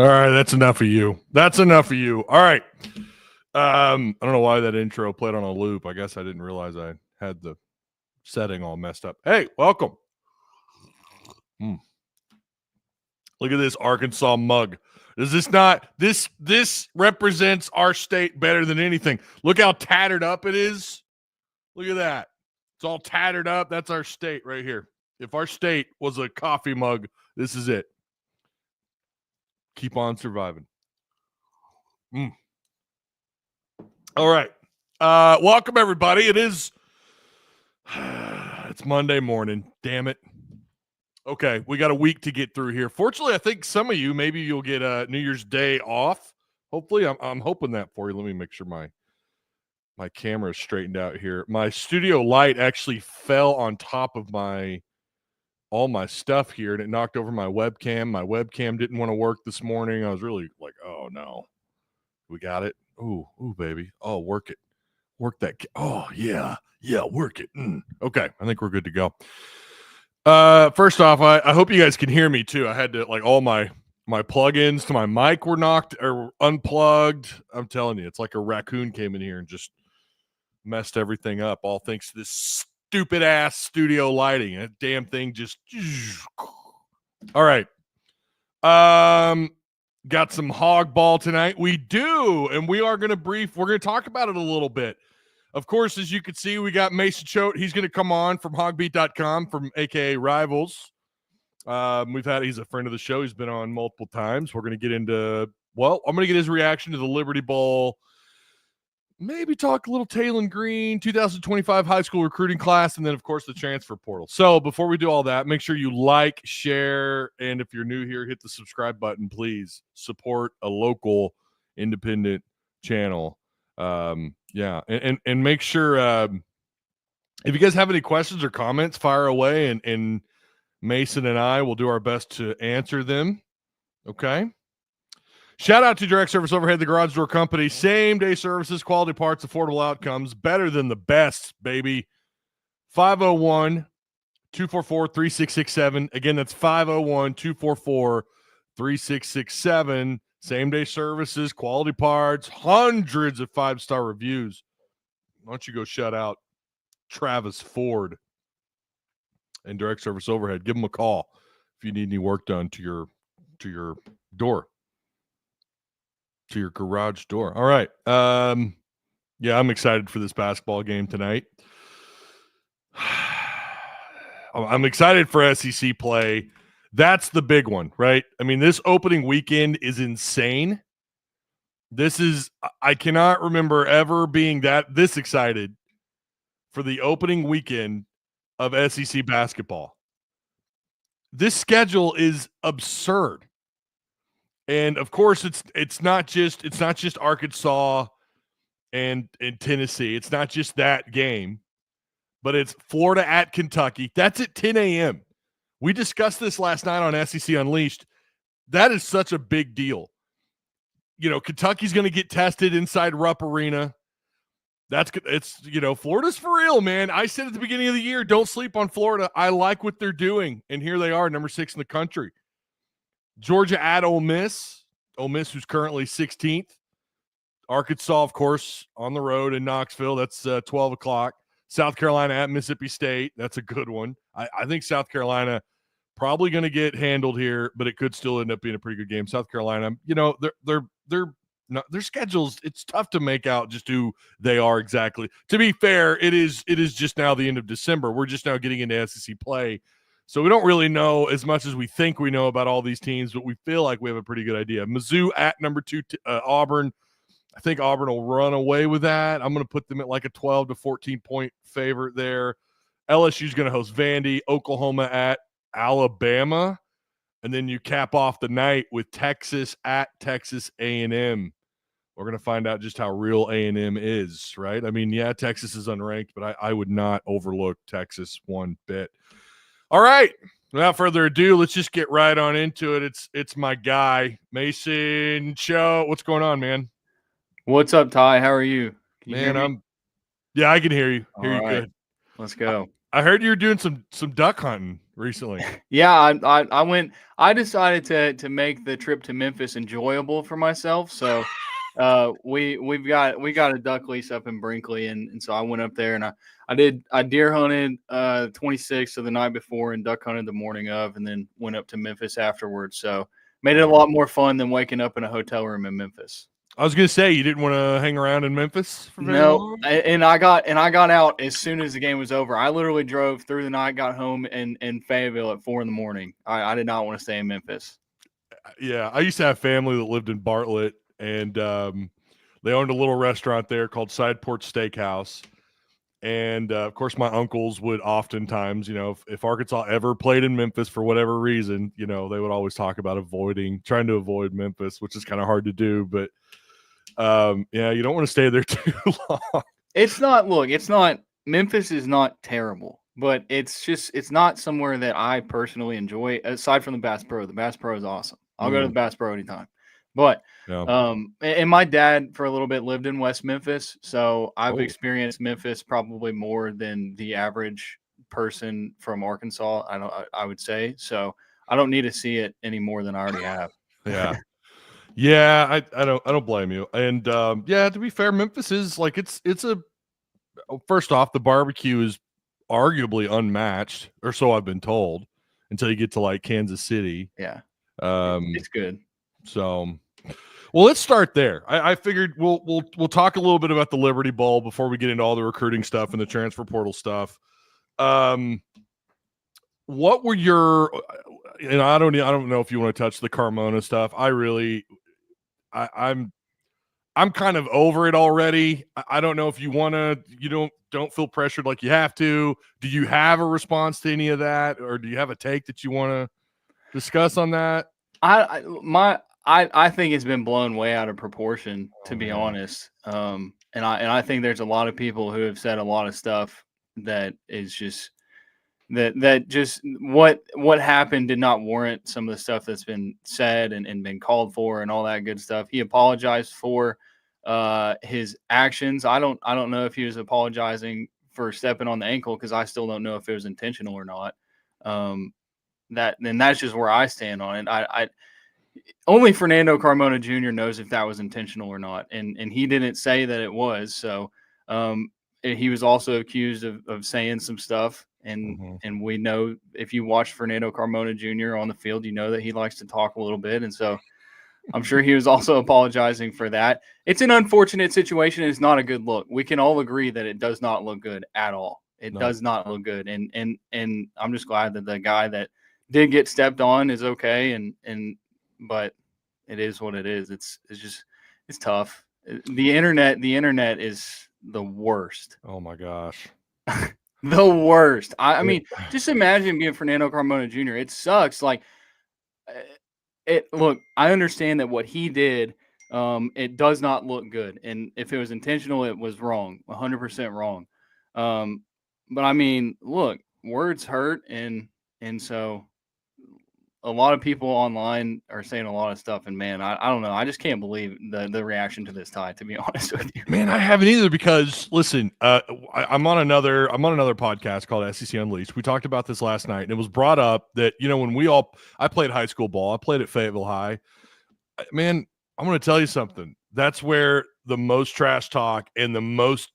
right, that's enough of you. That's enough of you. All right. I don't know why that intro played on a loop. I guess I didn't realize I had the setting all messed up. Hey, welcome. Look at this Arkansas mug. Is this not this represents our state better than anything? Look how tattered up it is. Look at that. It's all tattered up. That's our state right here. If our state was a coffee mug, this is it. Keep on surviving. All right. Welcome, everybody. It's Monday morning. Damn it. Okay, we got a week to get through here. Fortunately, I think some of you, maybe you'll get a New Year's Day off. Hopefully, I'm hoping that for you. Let me make sure my camera is straightened out here. My studio light actually fell on top of all my stuff here, and it knocked over my webcam. My webcam didn't want to work this morning. I was really like, oh no. We got it. Ooh, baby. Oh, work it. Work that. Oh, yeah, work it. Okay, I think we're good to go. First off, I hope you guys can hear me too. I had to all my plugins to my mic were knocked or unplugged. I'm telling you, it's like a raccoon came in here and just messed everything up. All thanks to this stupid ass studio lighting. That damn thing just. All right. Got some hog ball tonight. We do, and we're going to talk about it a little bit. Of course, as you can see, we got Mason Choate. He's going to come on from hogbeat.com from AKA Rivals. He's a friend of the show. He's been on multiple times. We're going to get into, I'm going to get his reaction to the Liberty Bowl. Maybe talk a little Taylor Green, 2025 high school recruiting class, and then, of course, the transfer portal. So before we do all that, make sure you like, share, and if you're new here, hit the subscribe button, please. Support a local independent channel. And make sure if you guys have any questions or comments, fire away, and Mason and I will do our best to answer them. Okay? Shout out to Direct Service Overhead, the garage door company. Same-day services, quality parts, affordable outcomes. Better than the best, baby. 501-244-3667. Again, that's 501-244-3667. Same-day services, quality parts, hundreds of 5-star reviews. Why don't you go shout out Travis Ford and Direct Service Overhead. Give them a call if you need any work done to your door. To your garage door. All right. I'm excited for this basketball game tonight. I'm excited for SEC play. That's the big one, right? I mean, this opening weekend is insane. I cannot remember ever being this excited for the opening weekend of SEC basketball. This schedule is absurd. And of course, it's not just Arkansas and Tennessee. It's not just that game, but it's Florida at Kentucky. That's at 10 a.m. We discussed this last night on SEC Unleashed. That is such a big deal. Kentucky's going to get tested inside Rupp Arena. Florida's for real, man. I said at the beginning of the year, don't sleep on Florida. I like what they're doing, and here they are, number 6 in the country. Georgia at Ole Miss. Ole Miss, who's currently 16th. Arkansas, of course, on the road in Knoxville. That's 12 o'clock. South Carolina at Mississippi State. That's a good one. I think South Carolina probably going to get handled here, but it could still end up being a pretty good game. South Carolina, their schedules, it's tough to make out just who they are exactly. To be fair, it is just now the end of December. We're just now getting into SEC play. So we don't really know as much as we think we know about all these teams, but we feel like we have a pretty good idea. Mizzou at number 2, Auburn. I think Auburn will run away with that. I'm going to put them at like a 12 to 14-point favorite there. LSU's going to host Vandy. Oklahoma at Alabama. And then you cap off the night with Texas at Texas A&M. We're going to find out just how real A&M is, right? I mean, yeah, Texas is unranked, but I would not overlook Texas one bit. All right, without further ado, let's just get right on into it. It's my guy, Mason Choate. What's going on, man? What's up, Ty? How are you? Man, I can hear you. All right. Good. Let's go. I heard you were doing some duck hunting. recently? Yeah, I went. I decided to make the trip to Memphis enjoyable for myself. So, we got a duck lease up in Brinkley, and so I went up there and I deer hunted 26th, so the night before, and duck hunted the morning of, and then went up to Memphis afterwards. So made it a lot more fun than waking up in a hotel room in Memphis. I was gonna say you didn't want to hang around in Memphis for very No, long. and I got out as soon as the game was over. I literally drove through the night, got home in Fayetteville at 4 a.m. I did not want to stay in Memphis. Yeah, I used to have family that lived in Bartlett, and they owned a little restaurant there called Side Porch Steakhouse. And of course, my uncles would oftentimes, if Arkansas ever played in Memphis for whatever reason, they would always talk about trying to avoid Memphis, which is kind of hard to do. But yeah, you don't want to stay there too long. It's not. Memphis is not terrible, but it's not somewhere that I personally enjoy. Aside from the Bass Pro, the Bass Pro is awesome. I'll go to the Bass Pro anytime. But Yeah. and my dad for a little bit lived in West Memphis, so I've Oh. experienced Memphis probably more than the average person from Arkansas. I would say so. I don't need to see it any more than I already have. Yeah. Yeah, I don't blame you. And yeah, to be fair, Memphis is like it's a first off, the barbecue is arguably unmatched, or so I've been told, until you get to like Kansas City. Yeah, It's good. So, well, let's start there. I figured we'll talk a little bit about the Liberty Bowl before we get into all the recruiting stuff and the transfer portal stuff. What were your? And I don't know if you want to touch the Carmona stuff. I'm kind of over it already. I don't know if you want to. You don't feel pressured like you have to. Do you have a response to any of that, or do you have a take that you want to discuss on that? I think it's been blown way out of proportion, to be honest. And I think there's a lot of people who have said a lot of stuff that is just that just what happened did not warrant some of the stuff that's been said and been called for and all that good stuff. He apologized for his actions. I don't know if he was apologizing for stepping on the ankle, because I still don't know if it was intentional or not. That's just where I stand on it. I only Fernando Carmona Jr. knows if that was intentional or not, and he didn't say that it was. So he was also accused of saying some stuff, and we know, if you watch Fernando Carmona Jr. on the field, you know that he likes to talk a little bit, and so I'm sure he was also apologizing for that. It's an unfortunate situation. It's not a good look. We can all agree that it does not look good at all. It does not look good, and I'm just glad that the guy that did get stepped on is okay, but it is what it is. It's tough. The internet is the worst. Oh my gosh. The worst. I mean, just imagine being Fernando Carmona Jr. It sucks. Like, look, I understand that what he did, it does not look good. And if it was intentional, it was wrong, 100% wrong. But I mean, look, words hurt. And so a lot of people online are saying a lot of stuff, and man, I don't know. I just can't believe the reaction to this, Ty, to be honest with you. Man, I haven't either, because listen, I'm on another podcast called SEC Unleashed. We talked about this last night, and it was brought up that, when I played high school ball. I played at Fayetteville High. Man, I'm going to tell you something. That's where the most trash talk and the most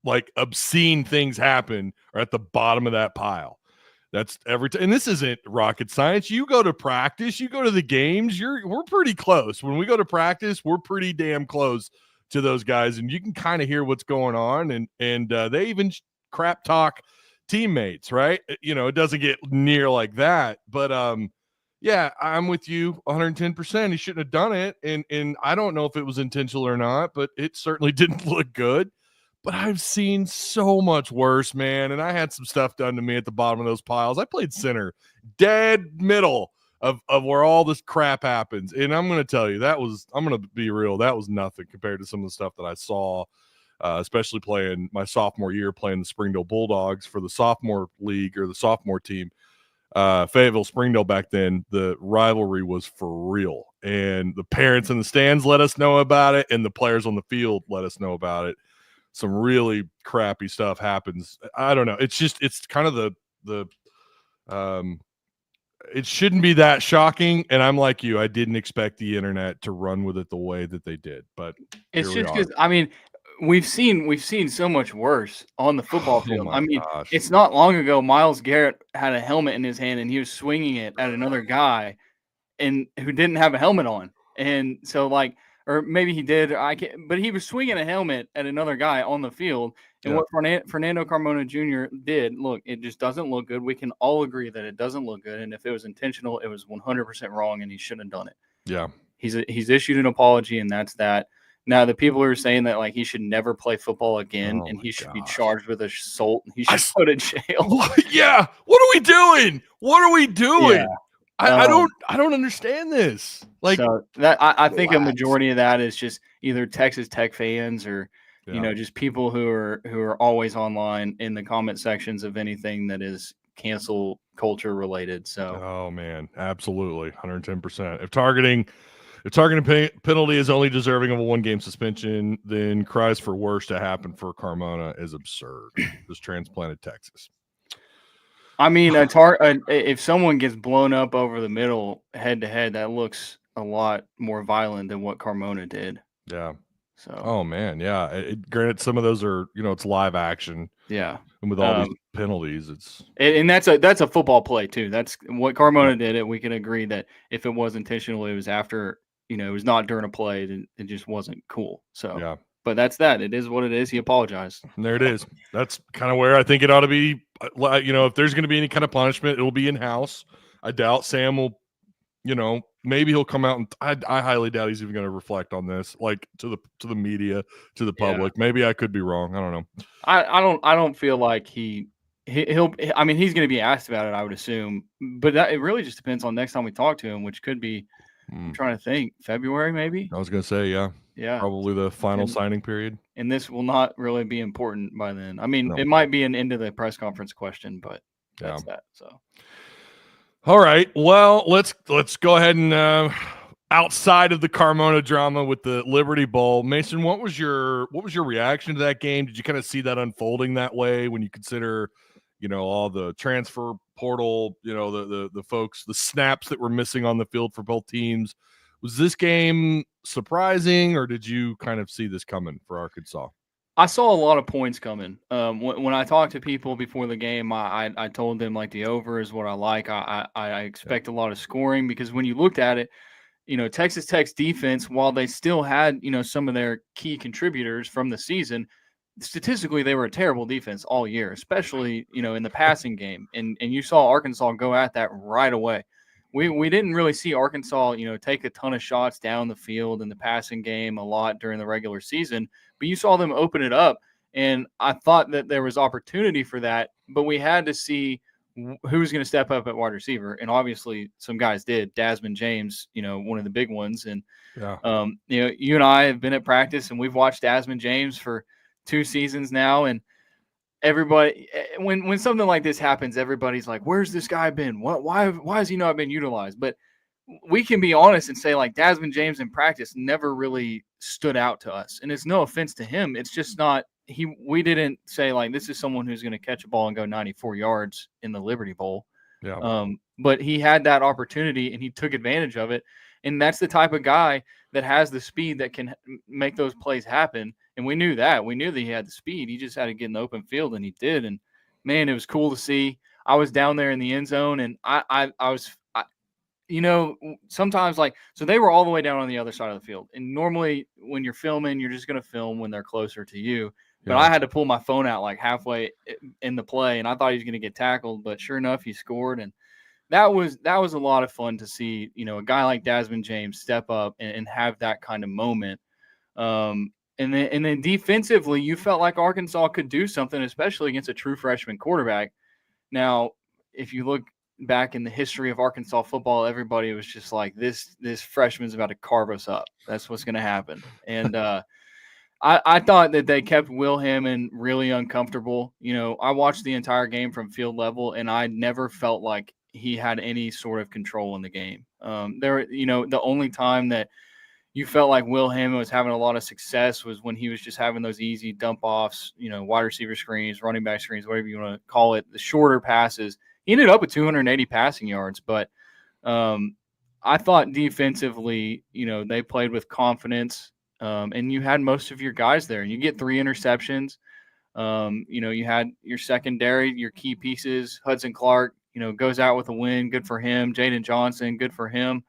like obscene things happen, are at the bottom of that pile. That's every time. And this isn't rocket science. You go to practice, you go to the games, we're pretty close. When we go to practice, we're pretty damn close to those guys, and you can kind of hear what's going on. And they even crap talk teammates, right? It doesn't get near like that. But yeah, I'm with you 110%. He shouldn't have done it. And I don't know if it was intentional or not, but it certainly didn't look good. But I've seen so much worse, man. And I had some stuff done to me at the bottom of those piles. I played center, dead middle of where all this crap happens. And I'm going to tell you, I'm going to be real, that was nothing compared to some of the stuff that I saw, especially playing my sophomore year, playing the Springdale Bulldogs for the sophomore league, or the sophomore team. Fayetteville, Springdale back then, the rivalry was for real. And the parents in the stands let us know about it, and the players on the field let us know about it. Some really crappy stuff happens. I don't know. It's kind of the It shouldn't be that shocking. And I'm like you, I didn't expect the internet to run with it the way that they did. But It's here we just are. because we've seen so much worse on the football Oh field. my gosh. It's not long ago Myles Garrett had a helmet in his hand and he was swinging it at another guy and who didn't have a helmet on. And so or maybe he did, but he was swinging a helmet at another guy on the field. And what Fernando Carmona Jr. did, look, it just doesn't look good. We can all agree that it doesn't look good. And if it was intentional, it was 100% wrong and he shouldn't have done it. Yeah. He's issued an apology and that's that. Now, the people who are saying that he should never play football again and he should be charged with assault and he should go to jail. Yeah. What are we doing? What are we doing? Yeah. I don't understand this. So that I think a majority of that is just either Texas Tech fans or just people who are always online in the comment sections of anything that is cancel culture related. So oh man, absolutely, 110%. If targeting penalty is only deserving of a 1-game suspension, then cries for worse to happen for Carmona is absurd. Just transplanted Texas. If someone gets blown up over the middle head to head, that looks a lot more violent than what Carmona did. Yeah. So. Oh man, yeah. Granted, some of those are it's live action. Yeah. And with all these penalties, and that's a football play too. That's what Carmona did. We can agree that if it was intentional, it was after it was not during a play. It just wasn't cool. So yeah. But that's that. It is what it is. He apologized. And there it is. That's kind of where I think it ought to be. If there's going to be any kind of punishment, it'll be in-house. I doubt Sam will, maybe he'll come out and I highly doubt he's even going to reflect on this, to the media, to the public. Yeah. Maybe I could be wrong. I don't know. I don't feel like he'll. He's going to be asked about it, I would assume. But it really just depends on next time we talk to him, which could be. I'm trying to think. February, maybe. I was going to say, yeah. Yeah. Probably the final signing period. And this will not really be important by then. It might be an end of the press conference question, but that's that. So. All right. Well, let's go ahead and outside of the Carmona drama with the Liberty Bowl, Mason, what was your reaction to that game? Did you kind of see that unfolding that way when you consider, all the transfer portal, the folks, the snaps that were missing on the field for both teams? Was this game surprising, or did you kind of see this coming for Arkansas? I saw a lot of points coming. When I talked to people before the game, I told them the over is what I like. I expect a lot of scoring because when you looked at it, Texas Tech's defense, while they still had some of their key contributors from the season, statistically they were a terrible defense all year, especially in the passing game. And you saw Arkansas go at that right away. We didn't really see Arkansas, take a ton of shots down the field in the passing game a lot during the regular season, but you saw them open it up. And I thought that there was opportunity for that, but we had to see who's going to step up at wide receiver. And obviously some guys did. Desmond James, one of the big ones. And, you and I have been at practice and we've watched Desmond James for 2 seasons now. And everybody, when something like this happens, everybody's like, where's this guy been? Why has he not been utilized? But we can be honest and say Desmond James in practice never really stood out to us. And it's no offense to him. It's just not, we didn't say this is someone who's going to catch a ball and go 94 yards in the Liberty Bowl. Yeah. But he had that opportunity and he took advantage of it. And that's the type of guy that has the speed that can make those plays happen. And we knew that. We knew that he had the speed. He just had to get in the open field, and he did. And, man, it was cool to see. I was down there in the end zone, and I was sometimes so they were all the way down on the other side of the field. And normally when you're filming, you're just going to film when they're closer to you. But I had to pull my phone out halfway in the play, and I thought he was going to get tackled. But sure enough, he scored. And that was a lot of fun to see, a guy like Desmond James step up and have that kind of moment. And then defensively, you felt like Arkansas could do something, especially against a true freshman quarterback. Now, if you look back in the history of Arkansas football, everybody was just like, this freshman's about to carve us up. That's what's going to happen. And I thought that they kept Will Hammond really uncomfortable. I watched the entire game from field level, and I never felt like he had any sort of control in the game. The only time that you felt like Will Hammond was having a lot of success was when he was just having those easy dump offs, wide receiver screens, running back screens, whatever you want to call it, the shorter passes. He he ended up with 280 passing yards, but I thought defensively, they played with confidence, and you had most of your guys there. You get 3 interceptions. You had your secondary, your key pieces. Hudson Clark, goes out with a win. Good for him. Jaden Johnson, good for him.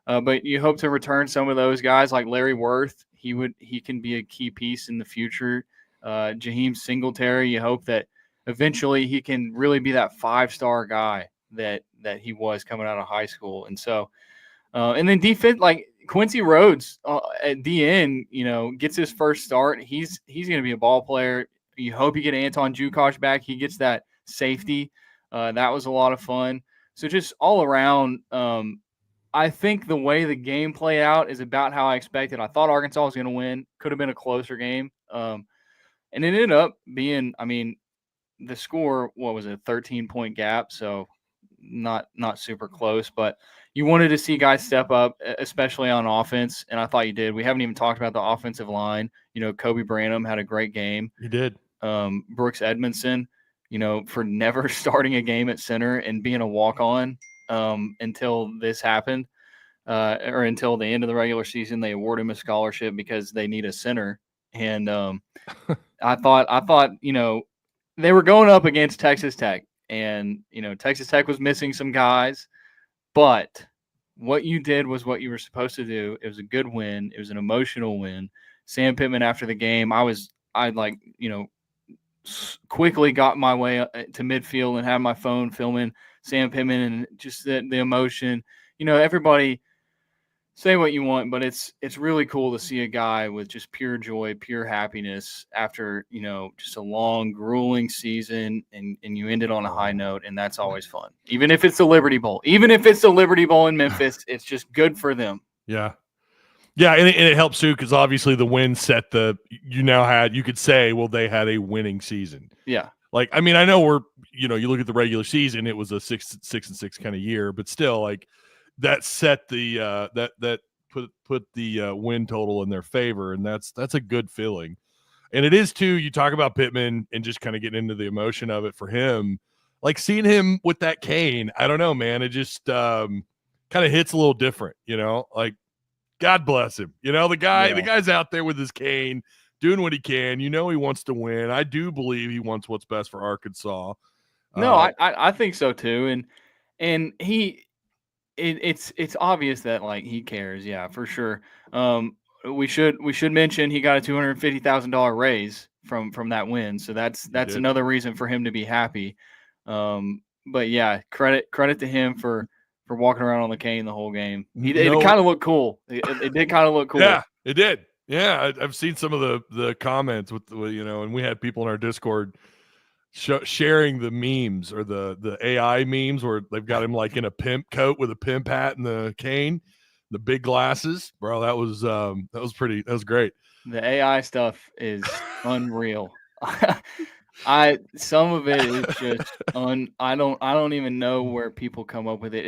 But you hope to return some of those guys like Larry Worth. He can be a key piece in the future. Jaheim Singletary, you hope that eventually he can really be that 5-star guy that he was coming out of high school. And so, and then defense, like Quincy Rhodes at DN, gets his first start. He's going to be a ball player. You hope you get Anton Jukosh back. He gets that safety. That was a lot of fun. So just all around, I think the way the game played out is about how I expected. I thought Arkansas was going to win. Could have been a closer game. And it ended up being, the score, what was it, a 13-point gap. So not super close, but you wanted to see guys step up, especially on offense. And I thought you did. We haven't even talked about the offensive line. Kobe Branham had a great game. He did. Brooks Edmondson, for never starting a game at center and being a walk-on until this happened, or until the end of the regular season. They award him a scholarship because they need a center. And I thought, they were going up against Texas Tech, and, Texas Tech was missing some guys, but what you did was what you were supposed to do. It was a good win. It was an emotional win. Sam Pittman, after the game, quickly got my way to midfield and had my phone filming Sam Pittman, and just the emotion. Everybody say what you want, but it's really cool to see a guy with just pure joy, pure happiness after, just a long, grueling season, and you end it on a high note, and that's always fun. Even if it's the Liberty Bowl. Even if it's the Liberty Bowl in Memphis, it's just good for them. Yeah. Yeah, and it helps too, because obviously the win set you could say, well, they had a winning season. Yeah. Like, I know you look at the regular season, it was a 6-6 kind of year, but still, like, that set the that put the win total in their favor, and that's a good feeling. And it is too. You talk about Pittman and just kind of getting into the emotion of it for him, like seeing him with that cane. I don't know, man. It just kind of hits a little different, like. God bless him. The guy's out there with his cane doing what he can. He wants to win. I do believe he wants what's best for Arkansas. No, I think so too. And it's obvious that, like, he cares. Yeah, for sure. We should mention he got a $250,000 raise from that win. So that's another reason for him to be happy. But yeah, credit to him for walking around on the cane the whole game. It kind of looked cool. It did kind of look cool. Yeah, it did. Yeah, I've seen some of the comments with and we had people in our Discord sharing the memes, or the AI memes where they've got him like in a pimp coat with a pimp hat and the cane, the big glasses. Bro, that was great. The AI stuff is unreal. Some of it is just I don't even know where people come up with it.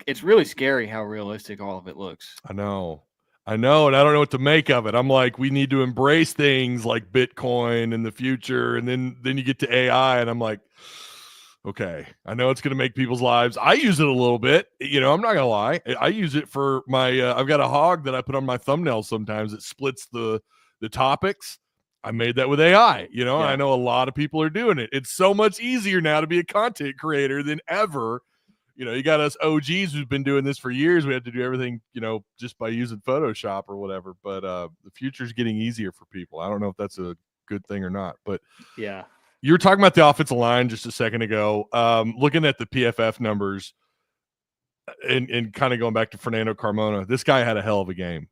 It's really scary how realistic all of it looks. I know, and I don't know what to make of it. I'm like, we need to embrace things like Bitcoin in the future, and then you get to AI, and I'm like, okay, I know it's going to make people's lives. I use it a little bit, I'm not gonna lie. I use it for my. I've got a hog that I put on my thumbnails sometimes. It splits the topics. I made that with AI, Yeah. I know a lot of people are doing it. It's so much easier now to be a content creator than ever. You got us OGs who've been doing this for years. We had to do everything, just by using Photoshop or whatever. But the future's getting easier for people. I don't know if that's a good thing or not. But yeah, you were talking about the offensive line just a second ago. Looking at the PFF numbers and kind of going back to Fernando Carmona, this guy had a hell of a game.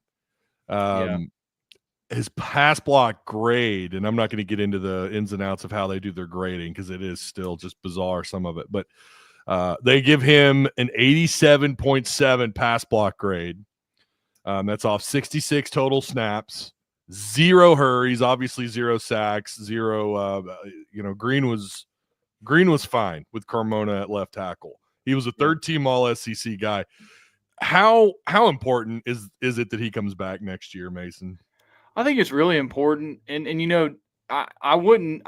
His pass block grade, and I'm not going to get into the ins and outs of how they do their grading because it is still just bizarre, some of it, but they give him an 87.7 pass block grade. That's off 66 total snaps, 0 hurries, obviously 0 sacks, 0. Green was fine with Carmona at left tackle. He was a third team All SEC guy. How important is it that he comes back next year, Mason? I think it's really important, and I wouldn't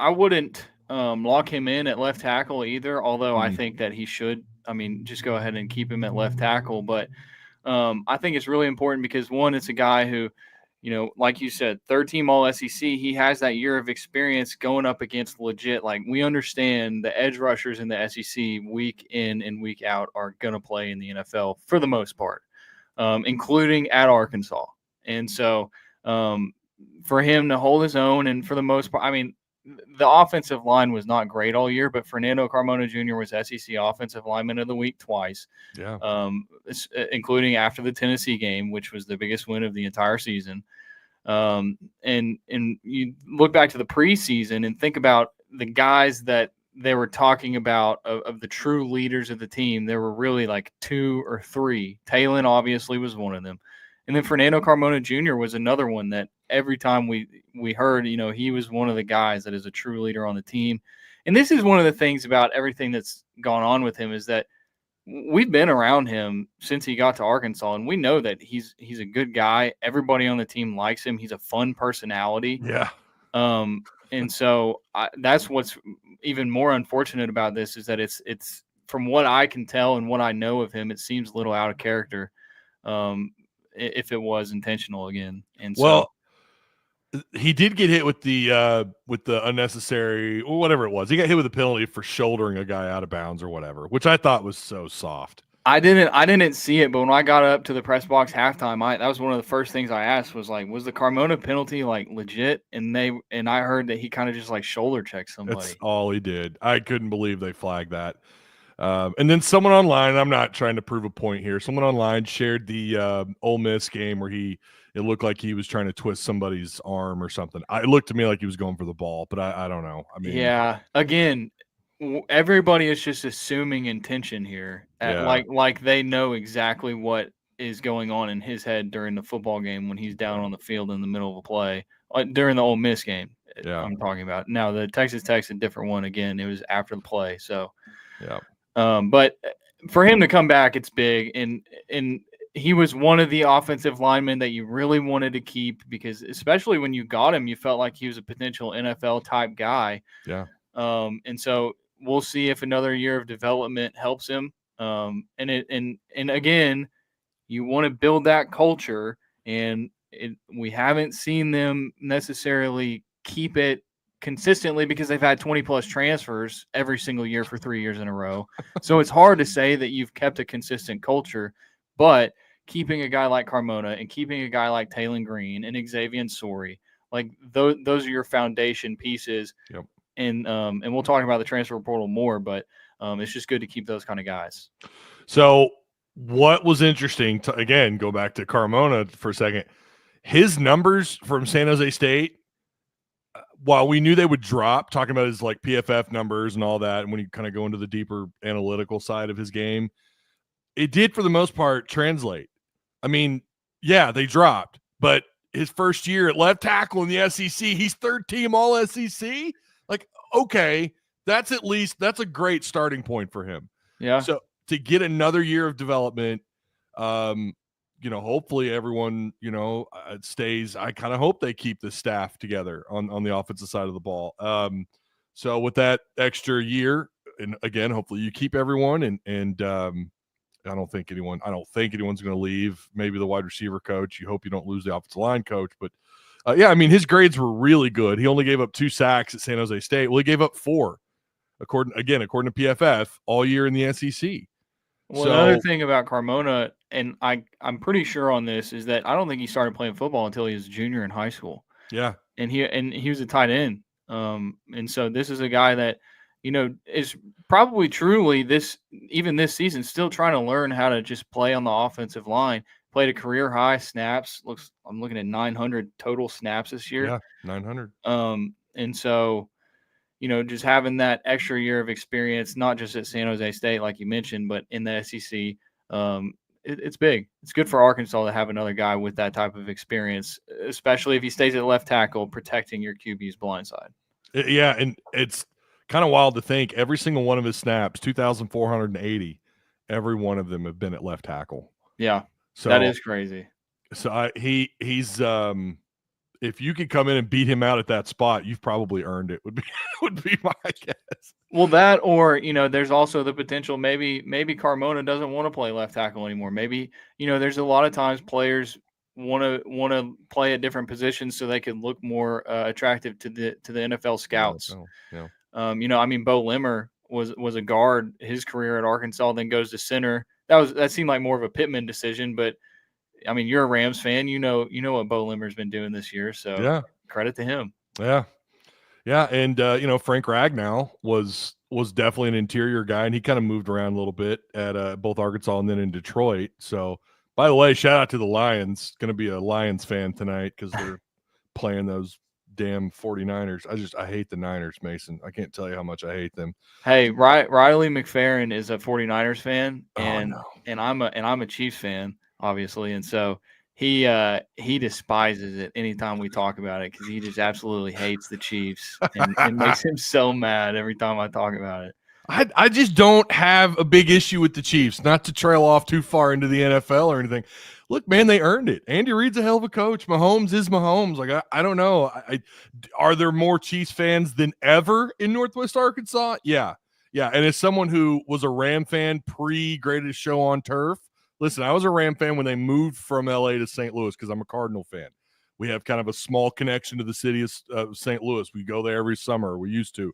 lock him in at left tackle either, although I think that he should, just go ahead and keep him at left tackle. But I think it's really important because, one, it's a guy who, like you said, third team All SEC. He has that year of experience going up against legit. Like, we understand the edge rushers in the SEC week in and week out are going to play in the NFL for the most part, including at Arkansas. And so for him to hold his own, and for the most part, the offensive line was not great all year, but Fernando Carmona Jr. was SEC Offensive Lineman of the Week twice. Yeah. Including after the Tennessee game, which was the biggest win of the entire season. And you look back to the preseason and think about the guys that they were talking about of the true leaders of the team. There were really like 2 or 3. Talon obviously was one of them. And then Fernando Carmona Jr. was another one that every time we heard, he was one of the guys that is a true leader on the team. And this is one of the things about everything that's gone on with him, is that we've been around him since he got to Arkansas, and we know that he's a good guy. Everybody on the team likes him. He's a fun personality. Yeah. And so that's what's even more unfortunate about this, is that it's from what I can tell and what I know of him, it seems a little out of character. If it was intentional again. And well, he did get hit with the unnecessary, or whatever it was. He got hit with a penalty for shouldering a guy out of bounds or whatever, which I thought was so soft. I didn't see it, but when I got up to the press box halftime, that was one of the first things I asked, was like, was the Carmona penalty like legit? And I heard that he kind of just like shoulder checked somebody. That's all he did. I couldn't believe they flagged that. And then someone online, I'm not trying to prove a point here, someone online shared the Ole Miss game where it looked like he was trying to twist somebody's arm or something. It looked to me like he was going for the ball, but I don't know. Yeah, again, everybody is just assuming intention here. Like they know exactly what is going on in his head during the football game when he's down on the field in the middle of a play. During the Ole Miss game, I'm talking about. Now, the Texas Tech's a different one. Again, it was after the play. So, yeah. But for him to come back, it's big. And he was one of the offensive linemen that you really wanted to keep, because especially when you got him, you felt like he was a potential NFL type guy. Yeah. And so we'll see if another year of development helps him. And again, you want to build that culture, and we haven't seen them necessarily keep it consistently because they've had 20 plus transfers every single year for 3 years in a row. So it's hard to say that you've kept a consistent culture, but keeping a guy like Carmona and keeping a guy like Talon Green and Xavier Sori, like those are your foundation pieces. Yep. And we'll talk about the transfer portal more, but it's just good to keep those kind of guys. So what was interesting to, again, go back to Carmona for a second, his numbers from San Jose State, while we knew they would drop, talking about his like PFF numbers and all that, and when you kind of go into the deeper analytical side of his game, it did for the most part translate. Yeah, they dropped, but his first year at left tackle in the SEC, he's third team All SEC. Like, okay, that's a great starting point for him. Yeah. So to get another year of development, hopefully everyone, stays. I kind of hope they keep the staff together on the offensive side of the ball. So with that extra year, and again, hopefully you keep everyone, and I don't think anyone's going to leave. Maybe the wide receiver coach. You hope you don't lose the offensive line coach, but his grades were really good. He only gave up 2 sacks at San Jose State. Well, he gave up 4, according to PFF, all year in the SEC. Well, another thing about Carmona, and I'm pretty sure on this, is that I don't think he started playing football until he was a junior in high school. Yeah. And he was a tight end. And so this is a guy that, is probably truly this season still trying to learn how to just play on the offensive line. Played a career high snaps. I'm looking at 900 total snaps this year. Yeah, 900. And so, just having that extra year of experience, not just at San Jose State, like you mentioned, but in the SEC, it's big. It's good for Arkansas to have another guy with that type of experience, especially if he stays at left tackle, protecting your QB's blind side. Yeah, and it's kind of wild to think every single one of his snaps, 2,480, every one of them have been at left tackle. Yeah, so that is crazy. So he's if you could come in and beat him out at that spot, you've probably earned it. Would be my guess. Well, that, or there's also the potential. Maybe Carmona doesn't want to play left tackle anymore. Maybe there's a lot of times players want to play at different positions so they can look more attractive to the NFL scouts. Yeah. I mean, Bo Limmer was a guard his career at Arkansas, then goes to center. That seemed like more of a Pittman decision, but I mean, you're a Rams fan, you know what Bo Limmer's been doing this year, so yeah, credit to him. Yeah, and Frank Ragnow was definitely an interior guy, and he kind of moved around a little bit at both Arkansas and then in Detroit. So, by the way, shout out to the Lions. Going to be a Lions fan tonight because they're playing those damn 49ers. I hate the Niners, Mason. I can't tell you how much I hate them. Hey, Riley McFerrin is a 49ers fan, and no. and I'm a Chiefs fan, obviously, and so he despises it anytime we talk about it because he just absolutely hates the Chiefs, and it makes him so mad every time I talk about it. I just don't have a big issue with the Chiefs, not to trail off too far into the NFL or anything. Look, man, they earned it. Andy Reid's a hell of a coach. Mahomes is Mahomes. Like, I don't know. Are there more Chiefs fans than ever in Northwest Arkansas? Yeah. And as someone who was a Ram fan pre-Greatest Show on Turf, listen, I was a Ram fan when they moved from LA to St. Louis because I'm a Cardinal fan. We have kind of a small connection to the city of St. Louis. We go there every summer. We used to.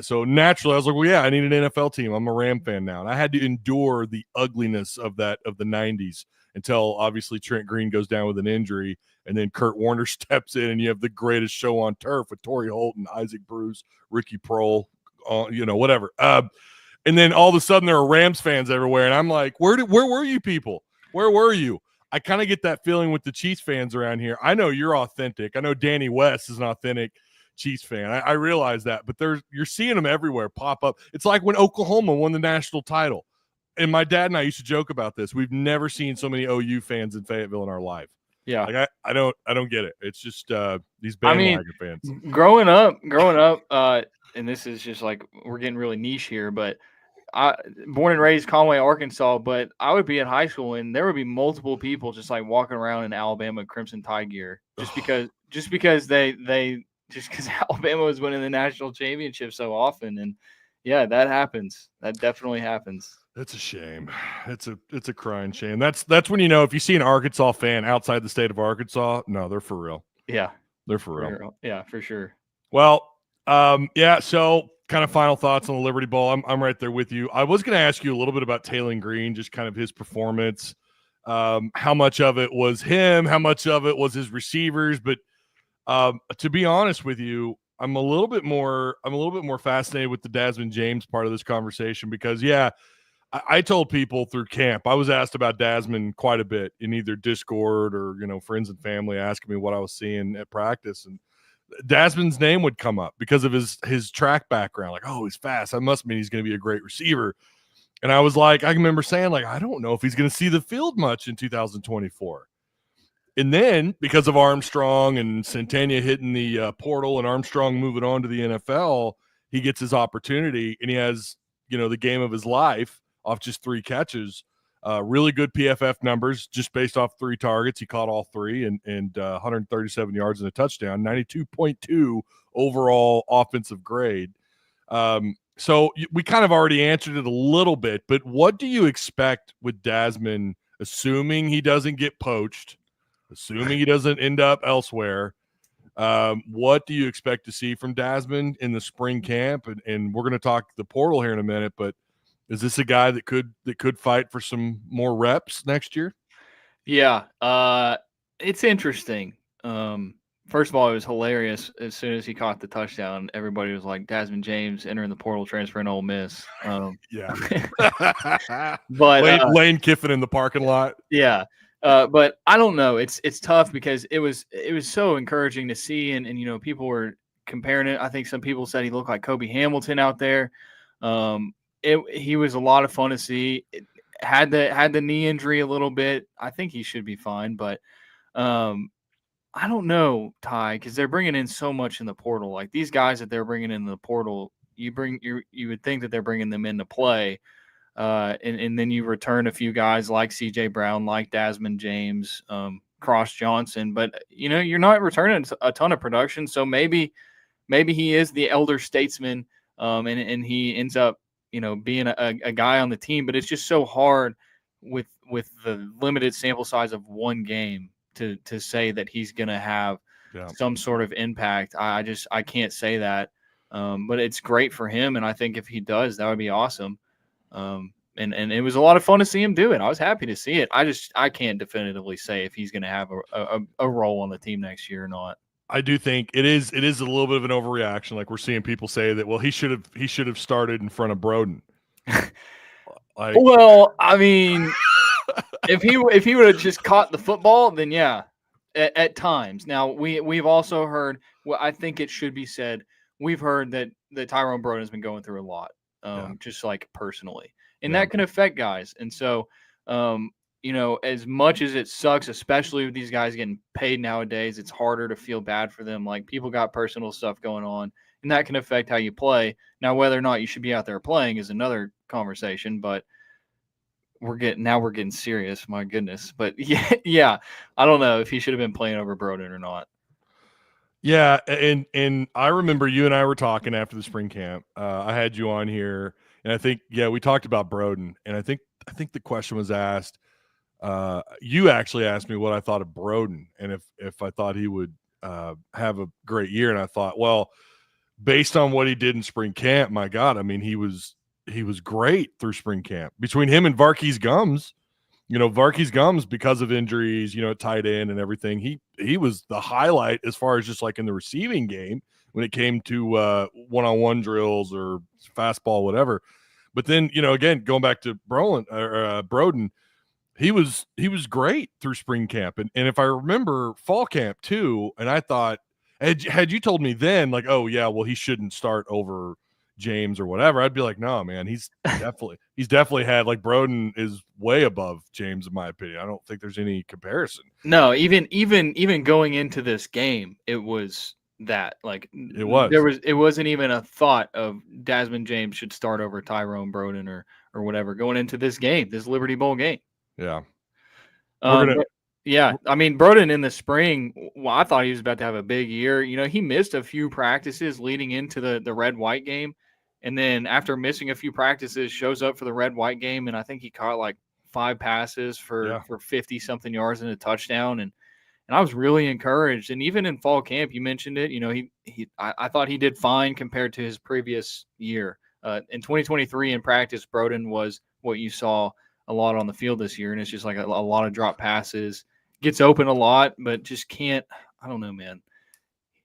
So naturally, I was like, well, yeah, I need an NFL team. I'm a Ram fan now. And I had to endure the ugliness of the 90s until obviously Trent Green goes down with an injury. And then Kurt Warner steps in and you have the Greatest Show on Turf with Torrey Holton, Isaac Bruce, Ricky Prohl, whatever. And then all of a sudden there are Rams fans everywhere. And I'm like, where were you people? Where were you? I kind of get that feeling with the Chiefs fans around here. I know you're authentic. I know Danny West is an authentic Chiefs fan. I realize that, but you're seeing them everywhere pop up. It's like when Oklahoma won the national title. And my dad and I used to joke about this. We've never seen so many OU fans in Fayetteville in our life. Yeah. Like I don't get it. It's just these bandwagon fans. Growing up, and this is just like we're getting really niche here, but born and raised Conway, Arkansas, but I would be at high school and there would be multiple people just like walking around in Alabama Crimson Tide gear just because Alabama was winning the national championship so often. And yeah, that happens. That definitely happens. It's a shame. It's a crying shame. That's when if you see an Arkansas fan outside the state of Arkansas, no, they're for real. Yeah. They're for real. Yeah, for sure. Well, so kind of final thoughts on the Liberty Bowl. I'm right there with you. I was going to ask you a little bit about Taylon Green, just kind of his performance. How much of it was him? How much of it was his receivers? But to be honest with you, I'm a little bit more fascinated with the Desmond James part of this conversation because, I told people through camp, I was asked about Desmond quite a bit in either Discord or, friends and family asking me what I was seeing at practice. And Desmond's name would come up because of his track background. Like, oh, he's fast. That must mean he's going to be a great receiver. And I was like, I remember saying, like, I don't know if he's going to see the field much in 2024. And then because of Armstrong and Centennia hitting the portal and Armstrong moving on to the NFL, he gets his opportunity and he has, the game of his life off just 3 catches. Really good PFF numbers just based off 3 targets. He caught all 3 and 137 yards and a touchdown, 92.2 overall offensive grade. So we kind of already answered it a little bit, but what do you expect with Desmond, assuming he doesn't get poached, assuming he doesn't end up elsewhere? What do you expect to see from Desmond in the spring camp? And we're going to talk the portal here in a minute, but is this a guy that could fight for some more reps next year? Yeah, it's interesting. First of all, it was hilarious. As soon as he caught the touchdown, everybody was like, Desmond James entering the portal, transfer in Ole Miss. Yeah. But Lane Kiffin in the parking lot. Yeah. But I don't know. It's tough because it was so encouraging to see. And people were comparing it. I think some people said he looked like Kobe Hamilton out there. He was a lot of fun to see. It had the knee injury a little bit. I think he should be fine, but I don't know, Ty, because they're bringing in so much in the portal. Like these guys that they're bringing in the portal, you would think that they're bringing them into play, and then you return a few guys like C.J. Brown, like Desmond James. Cross Johnson, but you're not returning a ton of production, so maybe he is the elder statesman, and he ends up being a guy on the team. But it's just so hard with the limited sample size of one game to say that he's going to have some sort of impact. I can't say that, but it's great for him, and I think if he does, that would be awesome. And it was a lot of fun to see him do it. I was happy to see it. I can't definitively say if he's going to have a role on the team next year or not. I do think it is a little bit of an overreaction. Like, we're seeing people say that, well, he should have started in front of Broden. Well, I mean, if he would have just caught the football, then yeah, at times. Now we've also heard. Well, I think it should be said. We've heard that Tyrone Broden has been going through a lot, just like personally, and that can affect guys. And so, as much as it sucks, especially with these guys getting paid nowadays, it's harder to feel bad for them. Like, people got personal stuff going on, and that can affect how you play. Now, whether or not you should be out there playing is another conversation, but we're getting serious. My goodness. But yeah, I don't know if he should have been playing over Broden or not. Yeah, and I remember you and I were talking after the spring camp. I had you on here, and I think we talked about Broden, and I think the question was asked. You actually asked me what I thought of Broden, and if I thought he would have a great year, and I thought, well, based on what he did in spring camp, my God, I mean, he was great through spring camp. Between him and Varkey's Gums, Varkey's Gums, because of injuries, tight end and everything, he was the highlight as far as just like in the receiving game when it came to one-on-one drills or fastball, whatever. But then, again, going back to Broden, he was great through spring camp. And if I remember fall camp too, and I thought, had you told me then, like, oh yeah, well, he shouldn't start over James or whatever, I'd be like, no, man, he's definitely had, like, Broden is way above James in my opinion. I don't think there's any comparison. No, even going into this game, it was that, like, it wasn't even a thought of Desmond James should start over Tyrone Broden or whatever going into this game, this Liberty Bowl game. Yeah. I mean, Broden in the spring, well, I thought he was about to have a big year. He missed a few practices leading into the red-white game. And then after missing a few practices, shows up for the red-white game, and I think he caught like 5 passes for 50-something yards and a touchdown. And I was really encouraged. And even in fall camp, you mentioned it, I thought he did fine compared to his previous year. In 2023 in practice, Broden was what you saw a lot on the field this year, and it's just like a lot of drop passes. Gets open a lot, but just can't. I don't know, man.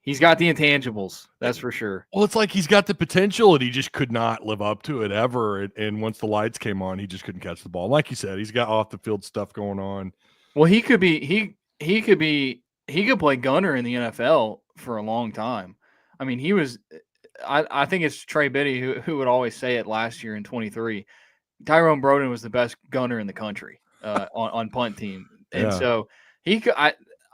He's got the intangibles, that's for sure. Well, it's like he's got the potential, and he just could not live up to it ever. And once the lights came on, he just couldn't catch the ball. Like you said, he's got off the field stuff going on. Well, he could play gunner in the NFL for a long time. I mean, he was. I think it's Trey Biddy who would always say it last year in 23. Tyrone Broden was the best gunner in the country on punt team, and so he could.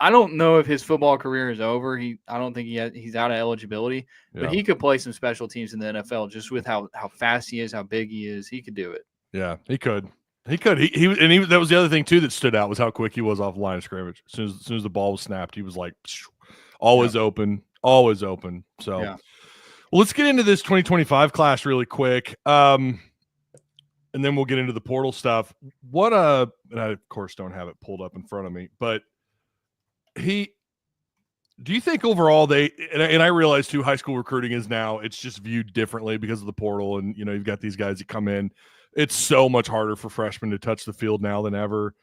I don't know if his football career is over. I don't think he's out of eligibility, but he could play some special teams in the NFL just with how fast he is, how big he is. He could do it. Yeah, he could. He could. That was the other thing too that stood out was how quick he was off the line of scrimmage. As soon as the ball was snapped, he was like always open. So, well, let's get into this 2025 class really quick. And then we'll get into the portal stuff. And I of course don't have it pulled up in front of me, but do you think overall and I realize too, high school recruiting is now, it's just viewed differently because of the portal. And, you've got these guys that come in. It's so much harder for freshmen to touch the field now than ever.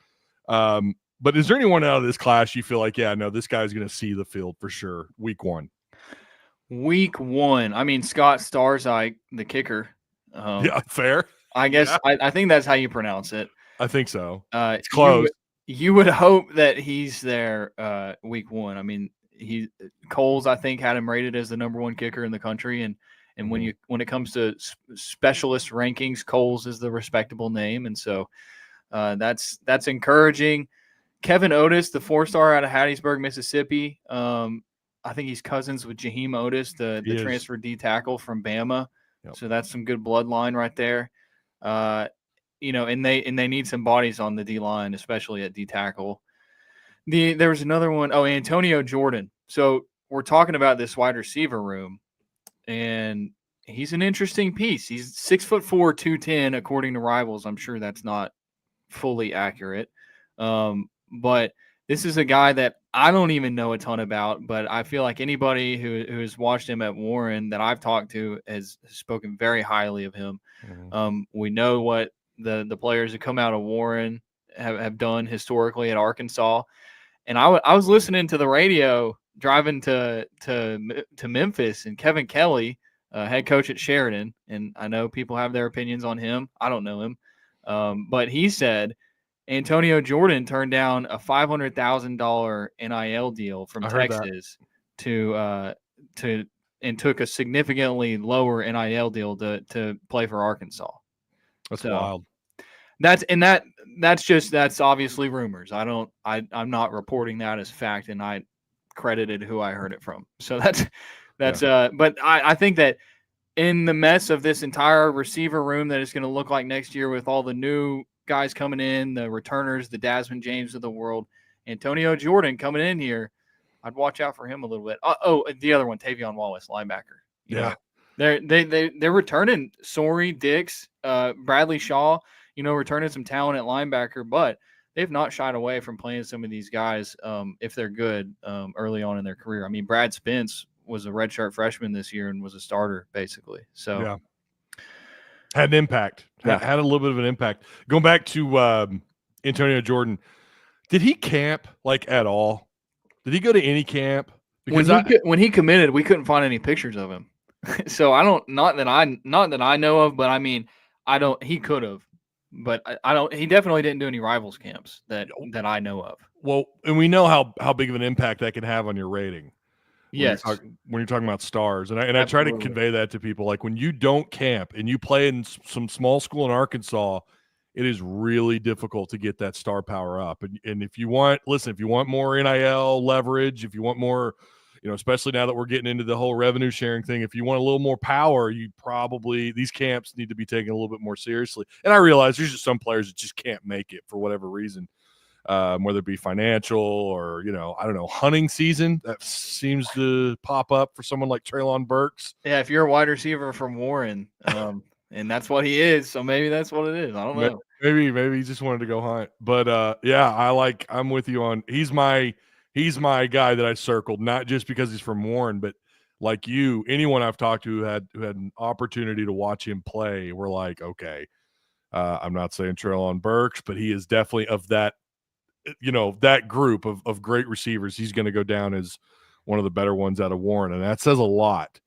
But is there anyone out of this class you feel like, yeah, no, this guy's going to see the field for sure week one? Week one. I mean, Scott Starzike, the kicker. Yeah, fair. I guess I think that's how you pronounce it. I think so. It's close. You would hope that he's there week one. I mean, Coles, I think, had him rated as the number 1 kicker in the country, and when it comes to specialist rankings, Coles is the respectable name, and so that's encouraging. Kevin Otis, the 4-star out of Hattiesburg, Mississippi. I think he's cousins with Jaheim Otis, the transfer D tackle from Bama. Yep. So that's some good bloodline right there. And they need some bodies on the D line, especially at D tackle. There was another one. Oh, Antonio Jordan. So we're talking about this wide receiver room, and he's an interesting piece. He's 6'4", 210, according to Rivals. I'm sure that's not fully accurate. But this is a guy that I don't even know a ton about, but I feel like anybody who has watched him at Warren that I've talked to has spoken very highly of him. We know what the players who come out of Warren have done historically at Arkansas. And I was listening to the radio driving to Memphis, and Kevin Kelly, head coach at Sheridan, and I know people have their opinions on him. I don't know him, but he said Antonio Jordan turned down a $500,000 NIL deal from Texas to and took a significantly lower NIL deal to play for Arkansas. That's wild. That's obviously rumors. I'm not reporting that as fact, and I credited who I heard it from. So but I think that in the mess of this entire receiver room that is going to look like next year with all the new guys coming in, the returners, the Desmond James of the world, Antonio Jordan coming in here, I'd watch out for him a little bit. The other one, Tavion Wallace, linebacker. You know, they're returning Sorey, Dix, Bradley Shaw, returning some talent at linebacker, but they've not shied away from playing some of these guys if they're good early on in their career. I mean, Brad Spence was a redshirt freshman this year and was a starter basically. So had an impact. Had a little bit of an impact. Going back to Antonio Jordan, did he camp at all? Did he go to any camp? Because when he committed, we couldn't find any pictures of him. So not that I know of, but I mean, he could have, but I don't. He definitely didn't do any Rivals camps that I know of. Well, and we know how big of an impact that can have on your rating. Yes. When you're talking about stars. And I try to convey that to people. Like when you don't camp and you play in some small school in Arkansas, it is really difficult to get that star power up. And if you want more NIL leverage, if you want more, especially now that we're getting into the whole revenue sharing thing, if you want a little more power, these camps need to be taken a little bit more seriously. And I realize there's just some players that just can't make it for whatever reason. Whether it be financial or, I don't know, hunting season that seems to pop up for someone like Treylon Burks. Yeah, if you're a wide receiver from Warren, and that's what he is, so maybe that's what it is. I don't know. Maybe he just wanted to go hunt. But I'm with you on he's my guy that I circled, not just because he's from Warren, but like you, anyone I've talked to who had an opportunity to watch him play, we're like, okay, I'm not saying Treylon Burks, but he is definitely of that. That group of great receivers, he's going to go down as one of the better ones out of Warren, and that says a lot.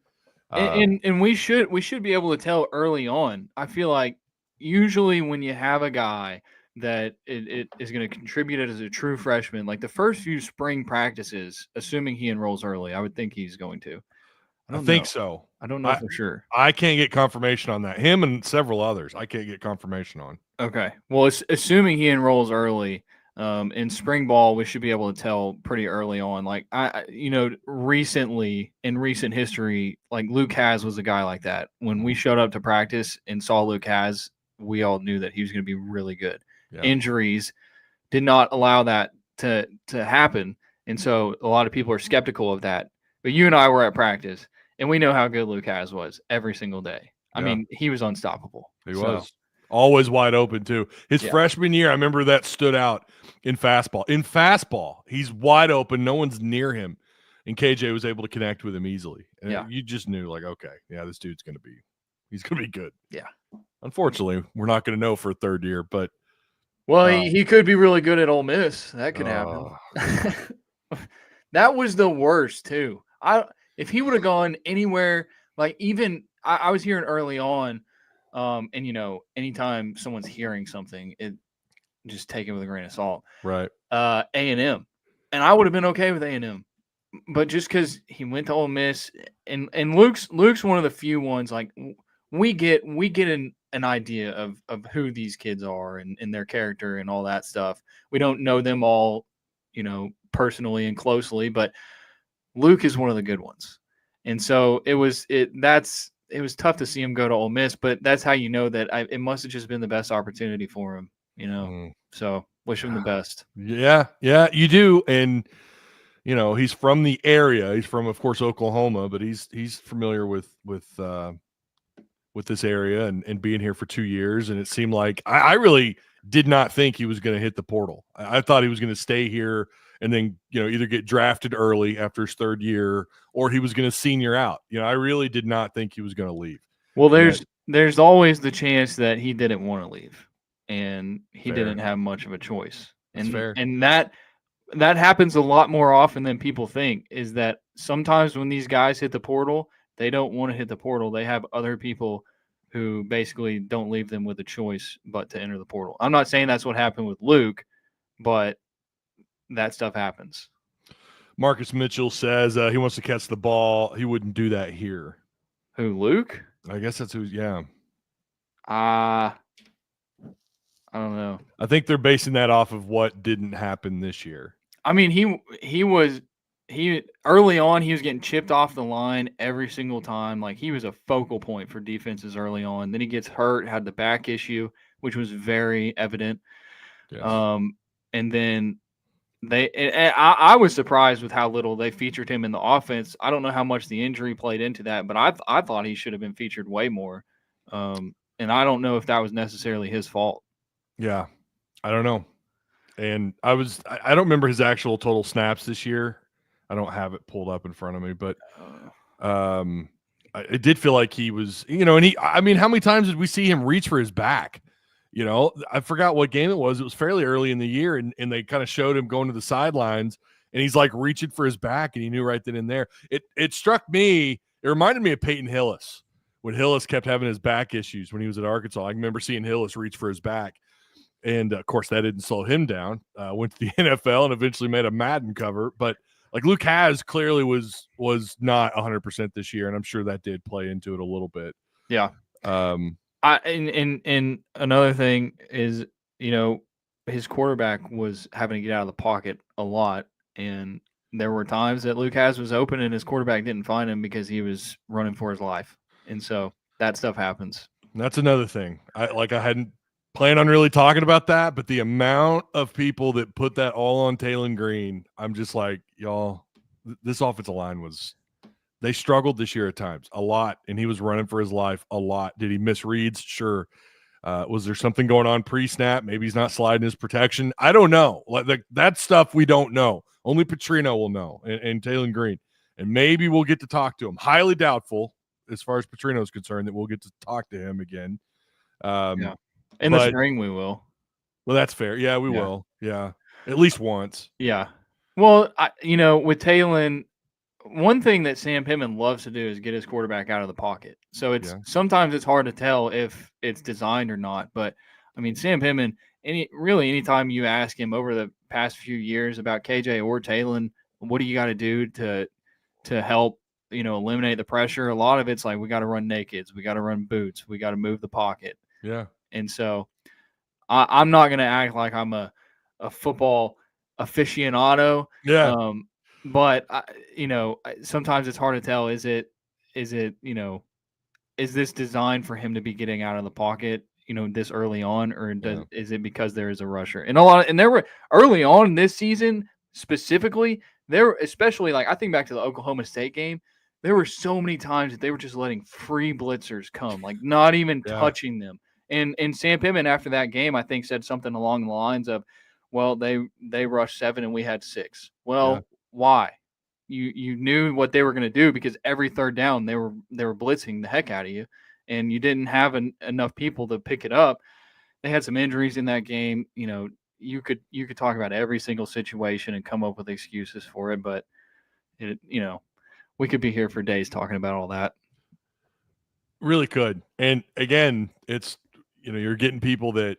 And we should be able to tell early on. I feel like usually when you have a guy that it is going to contribute as a true freshman, like the first few spring practices, assuming he enrolls early, I would think he's going to. I think so. I don't know for sure. I can't get confirmation on that. Him and several others, I can't get confirmation on. Okay. Well, assuming he enrolls early, in spring ball, we should be able to tell pretty early on. Like recently in recent history, like Luke Has was a guy like that. When we showed up to practice and saw Luke Has, we all knew that he was going to be really good. Yeah. Injuries did not allow that to happen, and so a lot of people are skeptical of that. But you and I were at practice, and we know how good Luke Has was every single day. I mean, he was unstoppable. He was. Always wide open, too. His freshman year, I remember that stood out in fastball. In fastball, he's wide open. No one's near him. And KJ was able to connect with him easily. And you just knew, like, okay, this dude's going to be good. Yeah. Unfortunately, we're not going to know for a third year, but. Well, he could be really good at Ole Miss. That could happen. That was the worst, too. If he would have gone anywhere, like even I was hearing early on, and anytime someone's hearing something, it just take it with a grain of salt. Right. A&M, and I would have been okay with A&M, but just because he went to Ole Miss, and Luke's one of the few ones, like we get an idea of who these kids are and their character and all that stuff. We don't know them all, personally and closely, but Luke is one of the good ones, and so it was tough to see him go to Ole Miss, but that's how you know that it must have just been the best opportunity for him, So Wish him the best. Yeah, you do. And he's from the area. He's from, of course, Oklahoma, but he's familiar with this area and being here for 2 years. And it seemed like I really did not think he was going to hit the portal. I thought he was going to stay here and then either get drafted early after his 3rd year, or he was going to senior out. I really did not think he was going to leave. Well, there's always the chance that he didn't want to leave, and he didn't have much of a choice. That's fair. And that happens a lot more often than people think, is that sometimes when these guys hit the portal, they don't want to hit the portal. They have other people who basically don't leave them with a choice but to enter the portal. I'm not saying that's what happened with Luke, but that stuff happens. Marcus Mitchell says he wants to catch the ball. He wouldn't do that here. Who, Luke? I guess that's who. Yeah. I don't know. I think they're basing that off of what didn't happen this year. I mean, he early on, he was getting chipped off the line every single time. Like, he was a focal point for defenses early on. Then he gets hurt, had the back issue, which was very evident. Yes. And then I was surprised with how little they featured him in the offense. I don't know how much the injury played into that, but I thought he should have been featured way more. And I don't know if that was necessarily his fault. Yeah, I don't know. And I don't remember his actual total snaps this year. I don't have it pulled up in front of me, but it did feel like he was, and how many times did we see him reach for his back? I forgot what game it was. It was fairly early in the year, and they kind of showed him going to the sidelines, and he's like reaching for his back, and he knew right then and there. It struck me. It reminded me of Peyton Hillis when Hillis kept having his back issues when he was at Arkansas. I remember seeing Hillis reach for his back. And, of course, that didn't slow him down. Went to the NFL and eventually made a Madden cover. But, like, Luke Has clearly was not 100% this year, and I'm sure that did play into it a little bit. Yeah. And another thing is, his quarterback was having to get out of the pocket a lot. And there were times that Luke Has was open and his quarterback didn't find him because he was running for his life. And so that stuff happens. And that's another thing. I hadn't planned on really talking about that, but the amount of people that put that all on Taylon Green, I'm just like, y'all, this offensive line they struggled this year at times a lot, and he was running for his life a lot. Did he miss reads? Sure. Was there something going on pre-snap? Maybe he's not sliding his protection. I don't know. That stuff we don't know. Only Petrino will know, and Taylon Green. And maybe we'll get to talk to him. Highly doubtful, as far as Petrino is concerned, that we'll get to talk to him again. Yeah. In the spring, we will. Well, that's fair. Yeah, we will. Yeah, at least once. Yeah. Well, with Taylon, one thing that Sam Pittman loves to do is get his quarterback out of the pocket. So sometimes it's hard to tell if it's designed or not. But I mean, Sam Pittman, anytime you ask him over the past few years about KJ or Taylon, what do you got to do to help eliminate the pressure? A lot of it's like, we got to run nakeds, we got to run boots, we got to move the pocket. Yeah. And so I'm not going to act like I'm a football aficionado. Yeah. But sometimes it's hard to tell. Is this designed for him to be getting out of the pocket, this early on, or is it because there is a rusher? And there were early on this season specifically, especially like I think back to the Oklahoma State game, there were so many times that they were just letting free blitzers come, like not even touching them. And Sam Pittman after that game, I think, said something along the lines of, well, they rushed 7 and we had 6. Well, why? You knew what they were going to do, because every third down they were blitzing the heck out of you, and you didn't have enough people to pick it up. They had some injuries in that game. You could talk about every single situation and come up with excuses for it, but we could be here for days talking about all that. Really could. And again, it's you're getting people that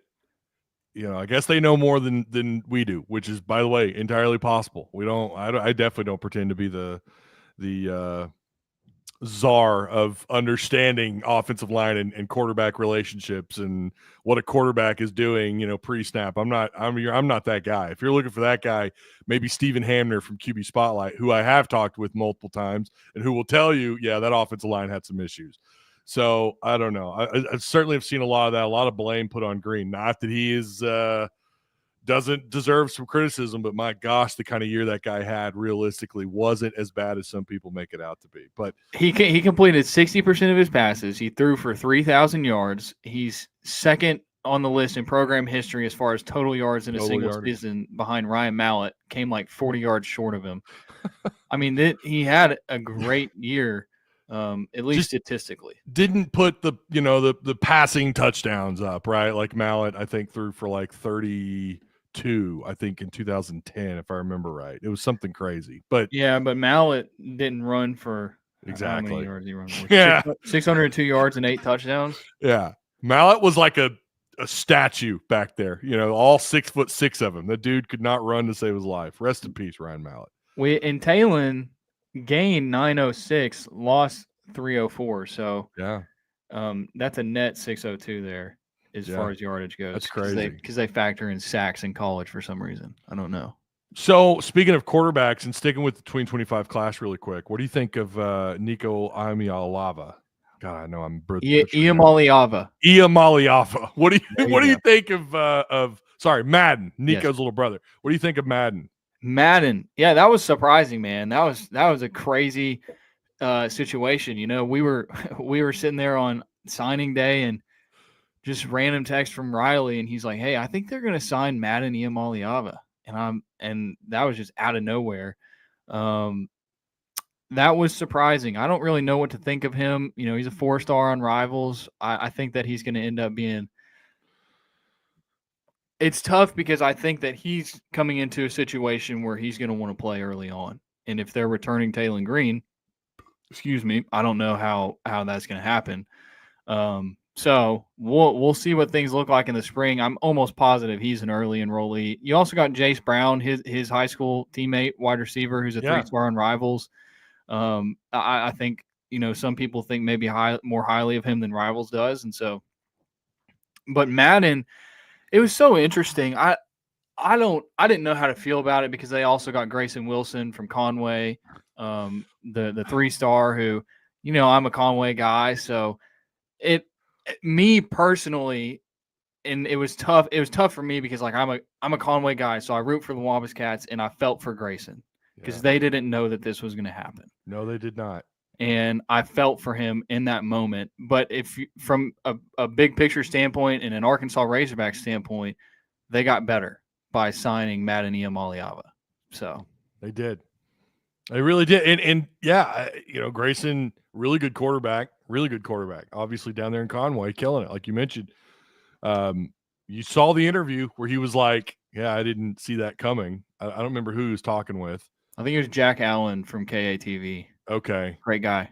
I guess they know more than we do, which is, by the way, entirely possible. I definitely don't pretend to be the czar of understanding offensive line and quarterback relationships and what a quarterback is doing, pre-snap. I'm not that guy. If you're looking for that guy, maybe Stephen Hamner from QB Spotlight, who I have talked with multiple times and who will tell you, that offensive line had some issues. So I don't know. I certainly have seen a lot of that, a lot of blame put on Green. Not that he has done doesn't deserve some criticism, but my gosh, the kind of year that guy had realistically wasn't as bad as some people make it out to be. But he completed 60% of his passes. He threw for 3,000 yards. He's second on the list in program history as far as total yards in a single season, behind Ryan Mallett. Came like 40 yards short of him. I mean, he had a great year, at least statistically. Didn't put the passing touchdowns up, right? Like Mallett, I think, threw for like 32, I think, in 2010, if I remember right. It was something crazy. But Mallett didn't run for exactly how many yards he run for? Yeah. 602 yards and 8 touchdowns. Yeah. Mallett was like a statue back there, all 6'6" of him. That dude could not run to save his life. Rest in peace, Ryan Mallett. Talon gained 906, lost 304. So yeah, that's a net 602 there as far as yardage goes. That's crazy because they factor in sacks in college for some reason. I don't know. So speaking of quarterbacks and sticking with the 2025 class really quick, what do you think of Nico Iamaleava? God, I know I'm Iamaleava. What do you think of Madden, Nico's little brother? What do you think of Madden? Yeah, that was surprising, man. That was a crazy situation. We were sitting there on signing day and just random text from Riley, and he's like, "Hey, I think they're going to sign Madden Iamaleava," and that was just out of nowhere. That was surprising. I don't really know what to think of him. He's a 4-star on Rivals. I think that he's going to end up being. It's tough because I think that he's coming into a situation where he's going to want to play early on. And if they're returning Talon Green, I don't know how that's going to happen. So we'll see what things look like in the spring. I'm almost positive he's an early enrollee. You also got Jace Brown, his high school teammate, wide receiver, who's a 3-star on Rivals. I think, some people think maybe more highly of him than Rivals does. And so, but Madden, it was so interesting. I didn't know how to feel about it because they also got Grayson Wilson from Conway, the 3-star who, I'm a Conway guy. So me personally, and it was tough. It was tough for me because I'm a Conway guy. So I root for the Wabash Cats and I felt for Grayson because they didn't know that this was going to happen. No, they did not. And I felt for him in that moment. But if from a big picture standpoint and an Arkansas Razorback standpoint, they got better by signing Madden Iamaleava. So they did. They really did. And Grayson, really good quarterback. Obviously down there in Conway, killing it, like you mentioned. You saw the interview where he was like, yeah, I didn't see that coming. I don't remember who he was talking with. I think it was Jack Allen from KATV. Okay. Great guy.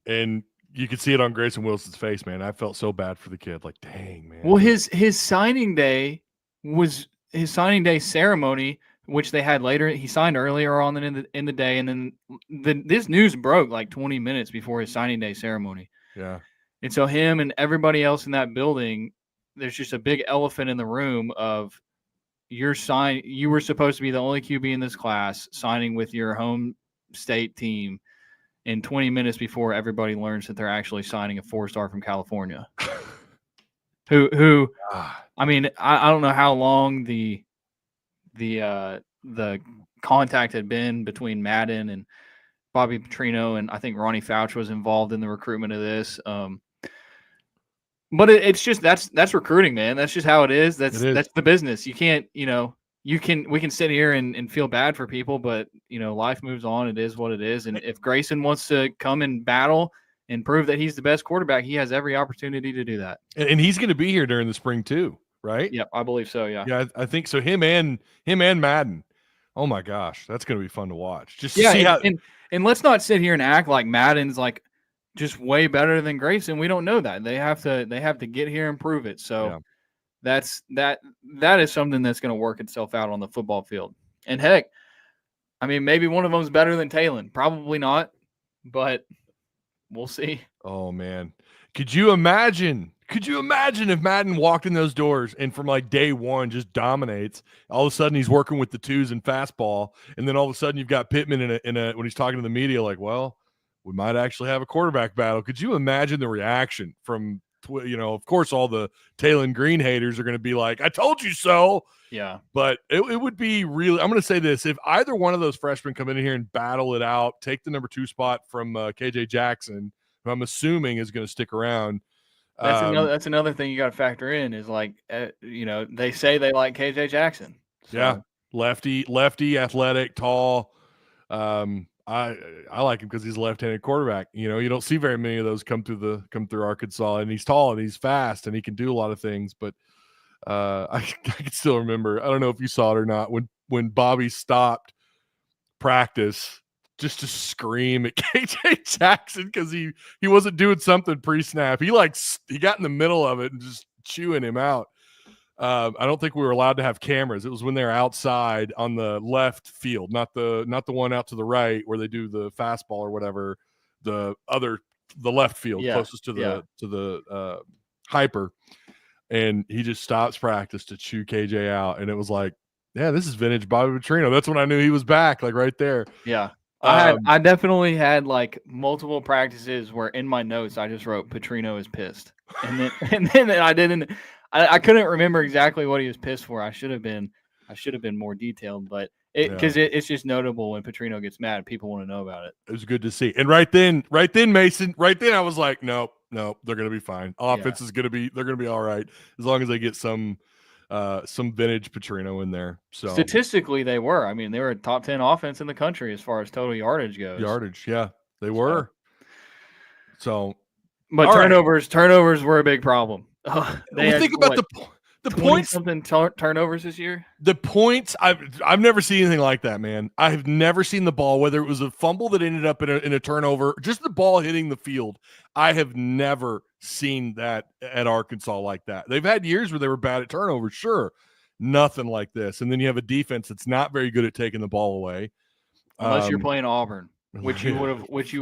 And you could see it on Grayson Wilson's face, man. I felt so bad for the kid. Like, dang, man. Well, his signing day was his signing day ceremony, which they had later. He signed earlier on in the day, and then this news broke like 20 minutes before his signing day ceremony. Yeah. And so him and everybody else in that building, there's just a big elephant in the room of you were supposed to be the only QB in this class, signing with your home state team in 20 minutes before everybody learns that they're actually signing a 4-star from California. who I mean, I don't know how long the contact had been between Madden and Bobby Petrino, and I think Ronnie Fouch was involved in the recruitment of this. But it's just that's recruiting, man. That's just how it is. That's the business. You can't, we can sit here and feel bad for people, but life moves on. It is what it is. And if Grayson wants to come and battle and prove that he's the best quarterback, he has every opportunity to do that. And he's going to be here during the spring too, right? Yep, I believe so. Yeah. Yeah, I think so. Him and Madden. Oh my gosh, that's going to be fun to watch. Just to see how. And let's not sit here and act like Madden's like just way better than Grayson. We don't know that. They have to get here and prove it. So that is something that's going to work itself out on the football field. And heck, I mean, maybe one of them's better than Talon. Probably not, but we'll see. Oh man, could you imagine if Madden walked in those doors and from like day one just dominates? All of a sudden he's working with the twos and fastball, and then all of a sudden you've got Pittman in a when he's talking to the media like, well, we might actually have a quarterback battle. Could you imagine the reaction from of course, all the Taylon Green haters are going to be like, I told you so. Yeah. But it would be really, I'm going to say this, if either one of those freshmen come in here and battle it out, take the number 2 spot from KJ Jackson, who I'm assuming is going to stick around. That's another thing you got to factor in is like, they say they like KJ Jackson. So. Yeah. Lefty, athletic, tall. I like him because he's a left-handed quarterback. You don't see very many of those come through Arkansas, and he's tall and he's fast and he can do a lot of things. But I can still remember. I don't know if you saw it or not when Bobby stopped practice just to scream at KJ Jackson because he wasn't doing something pre-snap. He got in the middle of it and just chewing him out. I don't think we were allowed to have cameras. It was when they were outside on the left field, not the one out to the right where they do the fastball or whatever. The left field closest to the hyper. And he just stops practice to chew KJ out. And it was like, yeah, this is vintage Bobby Petrino. That's when I knew he was back, like right there. Yeah. I definitely had like multiple practices where in my notes I just wrote Petrino is pissed. And then I couldn't remember exactly what he was pissed for. I should have been more detailed, but it's just notable when Petrino gets mad, people want to know about it. It was good to see. And right then, Mason, I was like, nope, they're going to be fine. Offense is going to be, they're going to be all right as long as they get some vintage Petrino in there. So statistically, they were. I mean, they were a top 10 offense in the country as far as total yardage goes. Yeah, they were. So, but turnovers were a big problem. Think about the points, something turnovers this year. The points, I've never seen anything like that, man. I have never seen the ball, whether it was a fumble that ended up in a turnover, just the ball hitting the field. I have never seen that at Arkansas like that. They've had years where they were bad at turnovers, sure. Nothing like this. And then you have a defense that's not very good at taking the ball away. Unless you're playing Auburn, which you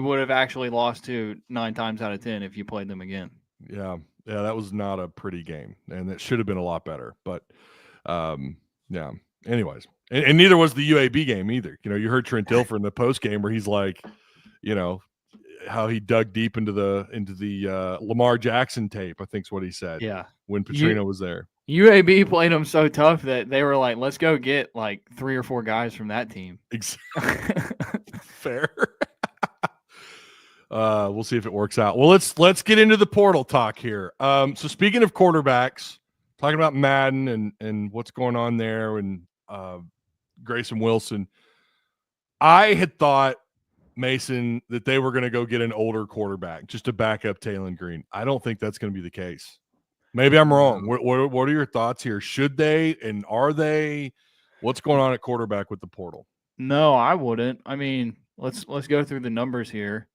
would have actually lost to 9 times out of 10 if you played them again. Yeah, that was not a pretty game, and it should have been a lot better. But, yeah. Anyways, and neither was the UAB game either. You heard Trent Dilfer in the post game where he's like, how he dug deep into the Lamar Jackson tape. I think's what he said. Yeah, when Petrino was there. UAB played them so tough that they were like, let's go get like 3 or 4 guys from that team. Fair. We'll see if it works out. Well, let's get into the portal talk here. So speaking of quarterbacks, talking about Madden and what's going on there and Grayson Wilson, I had thought, Mason, that they were going to go get an older quarterback just to back up Taylon Green. I don't think that's going to be the case. Maybe I'm wrong. What are your thoughts here? Should they and are they? What's going on at quarterback with the portal? No, I wouldn't. I mean, let's go through the numbers here.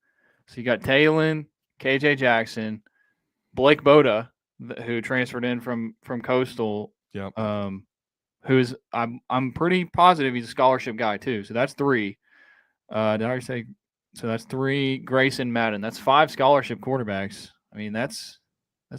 So you got Taylon, KJ Jackson, Blake Boda, who transferred in from Coastal. Yeah. Who's I'm pretty positive he's a scholarship guy too. So that's 3. Did I already say? So that's 3. Grayson, Madden. That's 5 scholarship quarterbacks. I mean, that's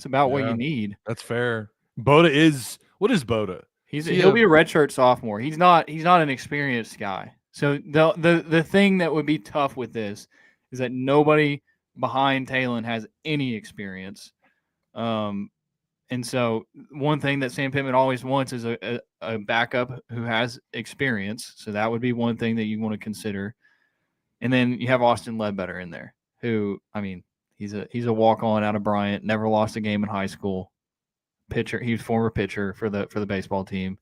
about what you need. That's fair. What is Boda? He'll be a redshirt sophomore. He's not an experienced guy. So the thing that would be tough with this is that nobody behind Taylon has any experience. And so one thing that Sam Pittman always wants is a backup who has experience. So that would be one thing that you want to consider. And then you have Austin Ledbetter in there, who, I mean, he's a walk-on out of Bryant, never lost a game in high school. Pitcher, he was former pitcher for the baseball team.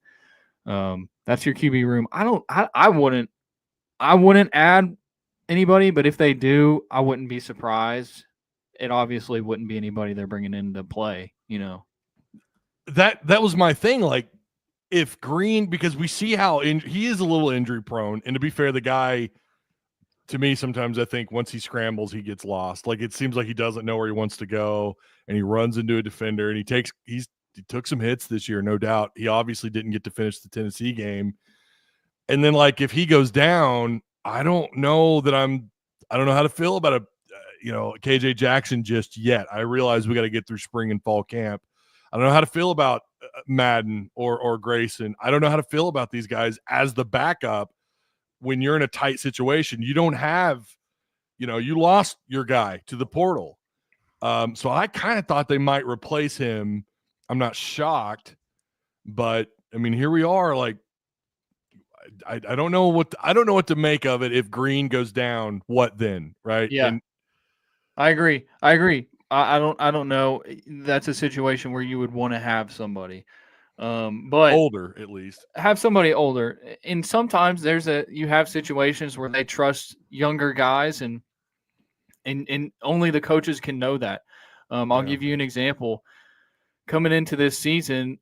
That's your QB room. I wouldn't add anybody, but if they do, I wouldn't be surprised. It obviously wouldn't be anybody they're bringing into play, That was my thing. Like, if Green, because we see how he is a little injury prone, and to be fair, the guy, to me, sometimes I think once he scrambles, he gets lost. Like, it seems like he doesn't know where he wants to go, and he runs into a defender, and he took some hits this year, no doubt. He obviously didn't get to finish the Tennessee game. And then, like, if he goes down, I don't know how to feel about KJ Jackson just yet. I realize we got to get through spring and fall camp. I don't know how to feel about Madden or Grayson. I don't know how to feel about these guys as the backup when you're in a tight situation. You don't have, you lost your guy to the portal. So I kind of thought they might replace him. I'm not shocked, but I mean, here we are. Like, I don't know what to make of it. If Green goes down, what then, right? Yeah, And I agree. I don't know. That's a situation where you would want to have somebody, but older at least. have somebody older. And sometimes you have situations where they trust younger guys, and only the coaches can know that. I'll give you an example. Coming into this season,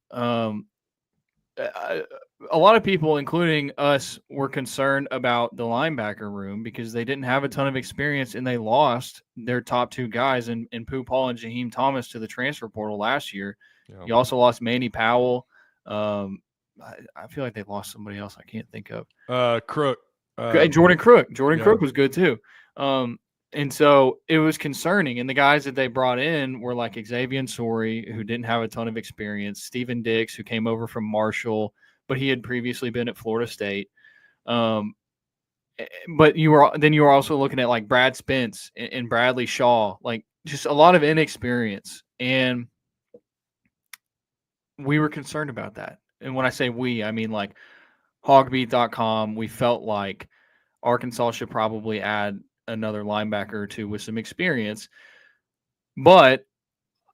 a lot of people, including us, were concerned about the linebacker room because they didn't have a ton of experience and they lost their top two guys in Pooh Paul and Jaheim Thomas to the transfer portal last year. Yeah. You also lost Manny Powell. I feel like they lost somebody else I can't think of. Crook. Jordan Crook. Crook was good too. And so it was concerning. And the guys that they brought in were like Xavier Sori, who didn't have a ton of experience, Steven Dix, who came over from Marshall, but he had previously been at Florida State. But you were also looking at like Brad Spence and Bradley Shaw, like just a lot of inexperience. And we were concerned about that. And when I say we, I mean like hogbeat.com, we felt like Arkansas should probably add another linebacker or two with some experience. But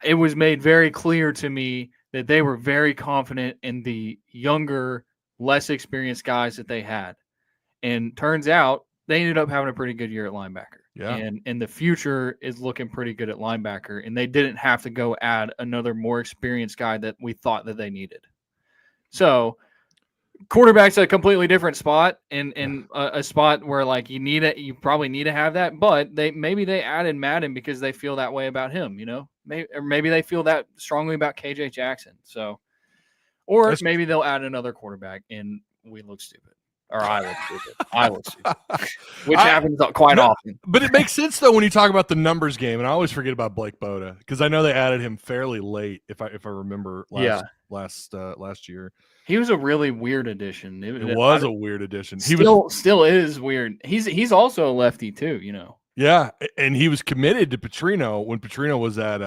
it was made very clear to me that they were very confident in the younger, less experienced guys that they had. And turns out they ended up having a pretty good year at linebacker. Yeah. And the future is looking pretty good at linebacker. And they didn't have to go add another more experienced guy that we thought that they needed. So quarterback's a completely different spot, and a spot where like you probably need to have that, but maybe they added Madden because they feel that way about him, maybe they feel that strongly about KJ Jackson. So, or maybe they'll add another quarterback and we look stupid, or I look stupid, which happens quite often. But it makes sense though when you talk about the numbers game, and I always forget about Blake Boda because I know they added him fairly late, if I remember last year. He was a really weird addition. It was a weird addition. He still is weird. He's also a lefty too, Yeah, and he was committed to Petrino when Petrino was at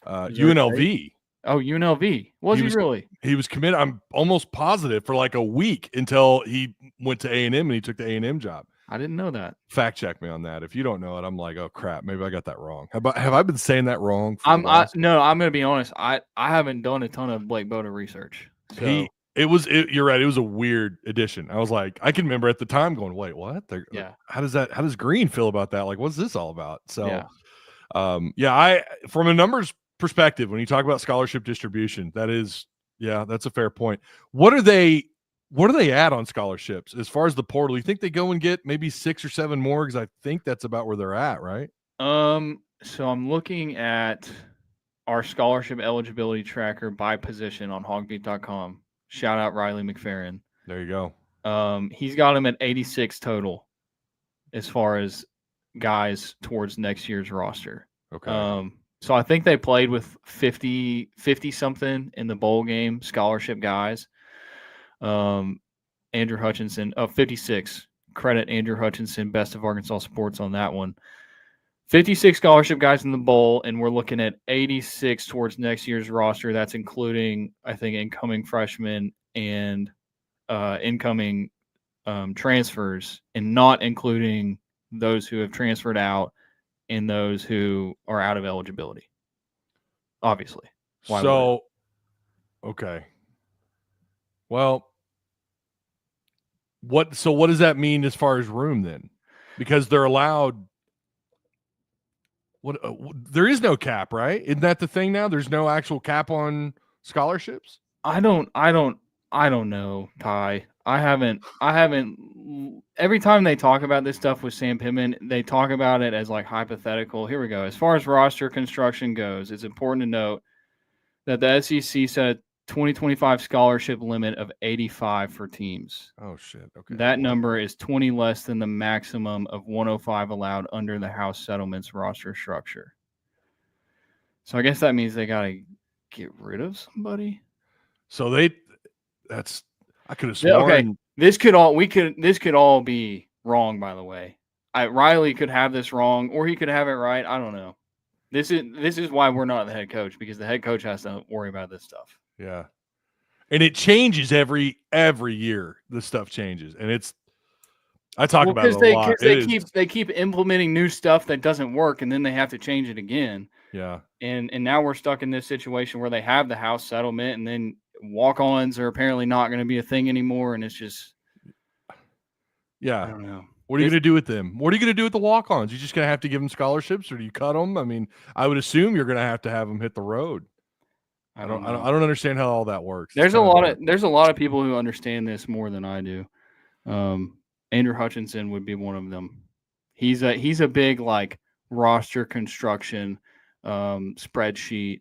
UNLV. Oh, UNLV. Was he really? He was committed. I'm almost positive for like a week until he went to A&M and he took the A&M job. I didn't know that. Fact check me on that. If you don't know it, I'm like, oh crap, maybe I got that wrong. Have I been saying that wrong? No, I'm going to be honest. I haven't done a ton of Blake Boda research. So. You're right. It was a weird addition. I was like, I can remember at the time going, wait, what? How does Green feel about that? Like, what's this all about? So, from a numbers perspective, when you talk about scholarship distribution, that's a fair point. What do they add on scholarships as far as the portal? You think they go and get maybe 6 or 7 more? Because I think that's about where they're at, right? So I'm looking at our scholarship eligibility tracker by position on hogbeat.com. Shout out Riley McFerrin. There you go. He's got him at 86 total as far as guys towards next year's roster. Okay. So I think they played with 50 something in the bowl game, scholarship guys. Andrew Hutchinson, 56. Credit Andrew Hutchinson, Best of Arkansas Sports on that one. 56 scholarship guys in the bowl, and we're looking at 86 towards next year's roster. That's including, I think, incoming freshmen and incoming transfers, and not including those who have transferred out and those who are out of eligibility. Obviously. Okay. Well, what does that mean as far as room then? Because they're allowed. There is no cap, right? Isn't that the thing now? There's no actual cap on scholarships. I don't know, Ty. I haven't. Every time they talk about this stuff with Sam Pittman, they talk about it as like hypothetical. Here we go. As far as roster construction goes, it's important to note that the SEC set a 2025 scholarship limit of 85 for teams. Oh shit. Okay. That number is 20 less than the maximum of 105 allowed under the House Settlements roster structure. So I guess that means they got to get rid of somebody. So I could have sworn. Okay. This could all be wrong, by the way. Riley could have this wrong, or he could have it right. I don't know. This is why we're not the head coach, because the head coach has to worry about this stuff. Yeah. And it changes every year. This stuff changes. And I talk about it a lot. They keep implementing new stuff that doesn't work, and then they have to change it again. Yeah. And now we're stuck in this situation where they have the house settlement, and then walk-ons are apparently not going to be a thing anymore, and it's just, yeah. I don't know. What are you going to do with them? What are you going to do with the walk-ons? You're just going to have to give them scholarships, or do you cut them? I mean, I would assume you're going to have them hit the road. I don't understand how all that works. There's a lot of people who understand this more than I do. Andrew Hutchinson would be one of them. He's a big like roster construction, spreadsheet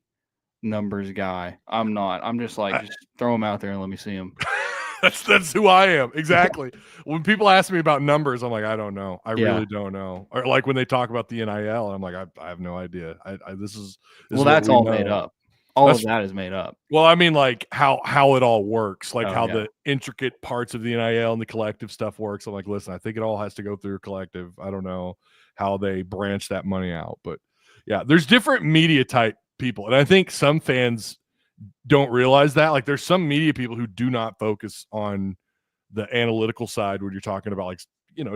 numbers guy. I'm not. I'm just like, just throw him out there and let me see him. That's who I am. Exactly. When people ask me about numbers, I'm like, I don't know. I really don't know. Or like when they talk about the NIL, I'm like, I have no idea. That's all made up. All of that is made up. Well, I mean, like how it all works, like the intricate parts of the NIL and the collective stuff works. I'm like, listen, I think it all has to go through a collective. I don't know how they branch that money out, but yeah, there's different media type people, and I think some fans don't realize that. Like, there's some media people who do not focus on the analytical side when you're talking about, like,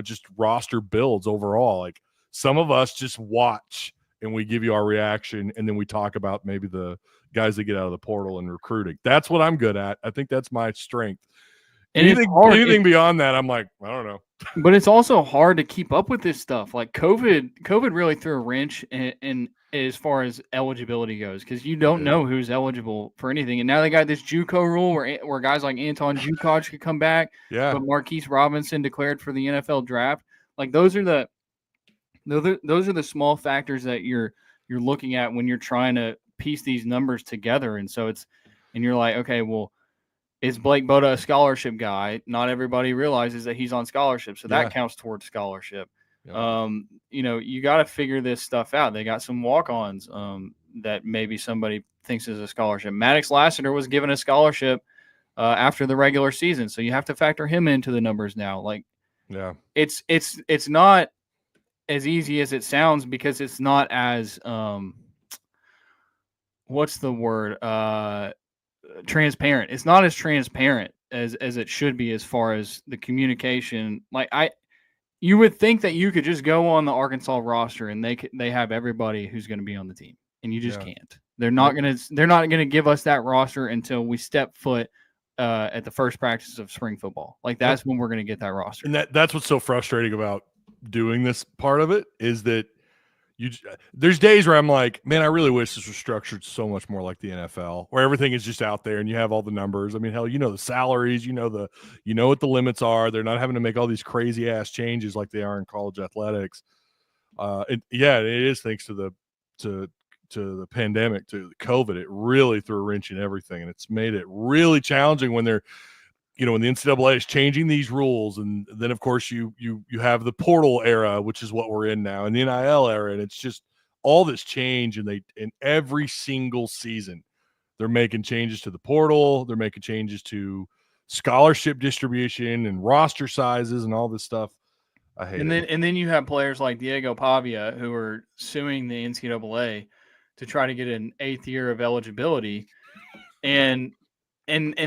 just roster builds overall. Like, some of us just watch and we give you our reaction, and then we talk about maybe the guys that get out of the portal and recruiting. That's what I'm good at. I think that's my strength. And anything beyond that, I'm like, I don't know. But it's also hard to keep up with this stuff. Like COVID really threw a wrench in as far as eligibility goes, because you don't know who's eligible for anything. And now they got this JUCO rule where guys like Anton Jukoc could come back. Yeah. But Marquise Robinson declared for the NFL draft. Like, those are the small factors that you're looking at when you're trying to piece these numbers together. And so you're like, okay, well, is Blake Boda a scholarship guy? Not everybody realizes that he's on scholarship, so that counts towards scholarship. Yeah. You got to figure this stuff out. They got some walk-ons that maybe somebody thinks is a scholarship. Maddox Lassiter was given a scholarship after the regular season, so you have to factor him into the numbers now. Like, yeah, it's not as easy as it sounds, because it's not as what's the word? Transparent. It's not as transparent as it should be as far as the communication. Like, you would think that you could just go on the Arkansas roster and they have everybody who's going to be on the team, and you just can't. They're not going to give us that roster until we step foot at the first practice of spring football. Like, that's when we're going to get that roster. And that's what's so frustrating about doing this part of it, is that there's days where I'm like, man, I really wish this was structured so much more like the NFL, where everything is just out there and you have all the numbers. I mean, hell, the salaries, what the limits are. They're not having to make all these crazy ass changes like they are in college athletics. It is thanks to the pandemic, to COVID. It really threw a wrench in everything, and it's made it really challenging when they're, when the NCAA is changing these rules. And then, of course, you have the portal era, which is what we're in now, and the NIL era. And it's just all this change. And in every single season, they're making changes to the portal. They're making changes to scholarship distribution and roster sizes and all this stuff. I hate it. And then you have players like Diego Pavia who are suing the NCAA to try to get an 8th year of eligibility. And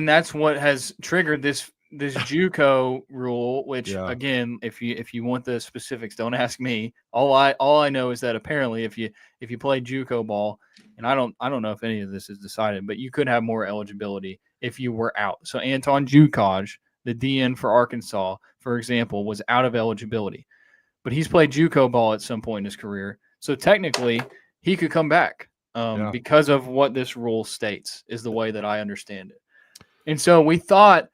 that's what has triggered this JUCO rule, which again, if you want the specifics, don't ask me. All I know is that apparently if you play JUCO ball, and I don't know if any of this is decided, but you could have more eligibility if you were out. So Anton Jukoc, the DN for Arkansas, for example, was out of eligibility, but he's played JUCO ball at some point in his career. So technically he could come back because of what this rule states, is the way that I understand it. And so we thought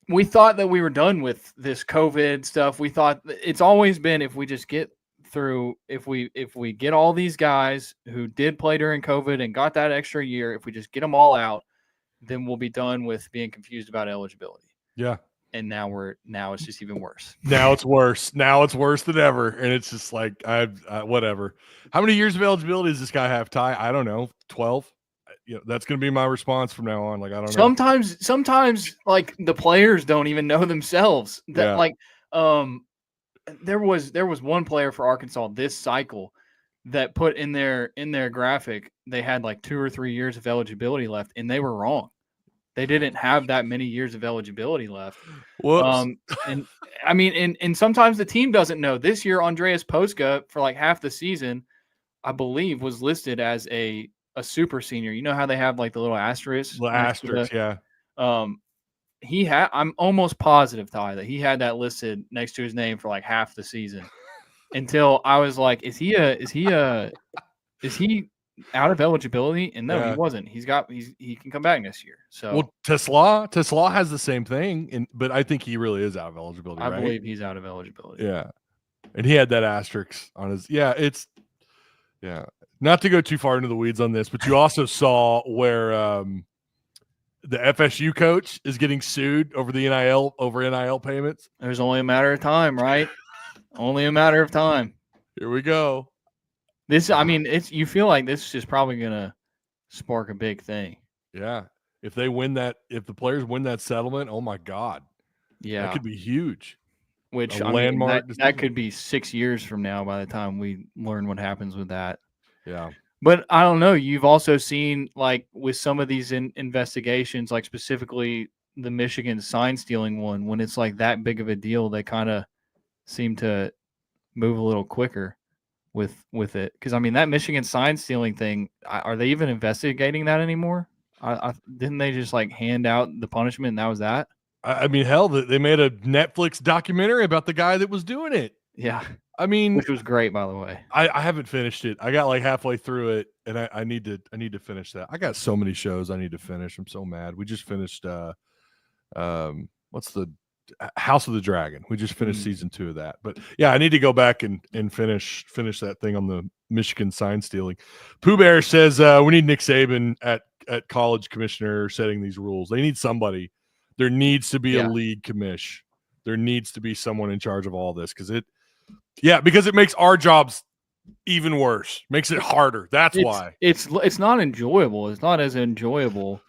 that we were done with this COVID stuff. We thought it's always been, if we just get through, if we get all these guys who did play during COVID and got that extra year, if we just get them all out, then we'll be done with being confused about eligibility. Yeah. And now it's just even worse. Now it's worse. Now it's worse than ever. And it's just like, whatever. How many years of eligibility does this guy have, Ty? I don't know. 12? That's going to be my response from now on. Like, I don't know. Sometimes like the players don't even know themselves that there was one player for Arkansas this cycle that put in their graphic they had like 2 or 3 years of eligibility left, and they were wrong. They didn't have that many years of eligibility left. Whoops. And I mean, and sometimes the team doesn't know. This year, Andreas Poska, for like half the season, I believe, was listed as a super senior. You know how they have like the little asterisk? The asterisk, yeah. I'm almost positive, Ty, that he had that listed next to his name for like half the season. Until I was like, is he out of eligibility? And no, he wasn't. He can come back next year. So well, Tesla has the same thing, but I think he really is out of eligibility. I believe he's out of eligibility. Yeah, and he had that asterisk on his. Yeah, not to go too far into the weeds on this, but you also saw where the FSU coach is getting sued over the NIL payments. There's only a matter of time, right? Only a matter of time. Here we go. You feel like this is probably gonna spark a big thing. Yeah. If the players win that settlement, oh my God. Yeah. That could be huge. Which landmark that could be 6 years from now by the time we learn what happens with that. Yeah. But I don't know. You've also seen, like, with some of these investigations, like specifically the Michigan sign stealing one, when it's like that big of a deal, they kind of seem to move a little quicker with it. Because I mean, that Michigan sign stealing thing, are they even investigating that anymore? Didn't they just like hand out the punishment and that was that? I mean, hell, they made a Netflix documentary about the guy that was doing it. Yeah. I mean, which was great, by the way. I haven't finished it. I got like halfway through it, and I need to finish that. I got so many shows I need to finish. I'm so mad. We just finished what's the House of the Dragon. We just finished season 2 of that. But yeah, I need to go back and finish that thing on the Michigan sign stealing. Pooh Bear says we need Nick Saban at college commissioner setting these rules. They need somebody. There needs to be a league commish. There needs to be someone in charge of all this because it makes our jobs even worse. Makes it harder. That's why. It's not enjoyable. It's not as enjoyable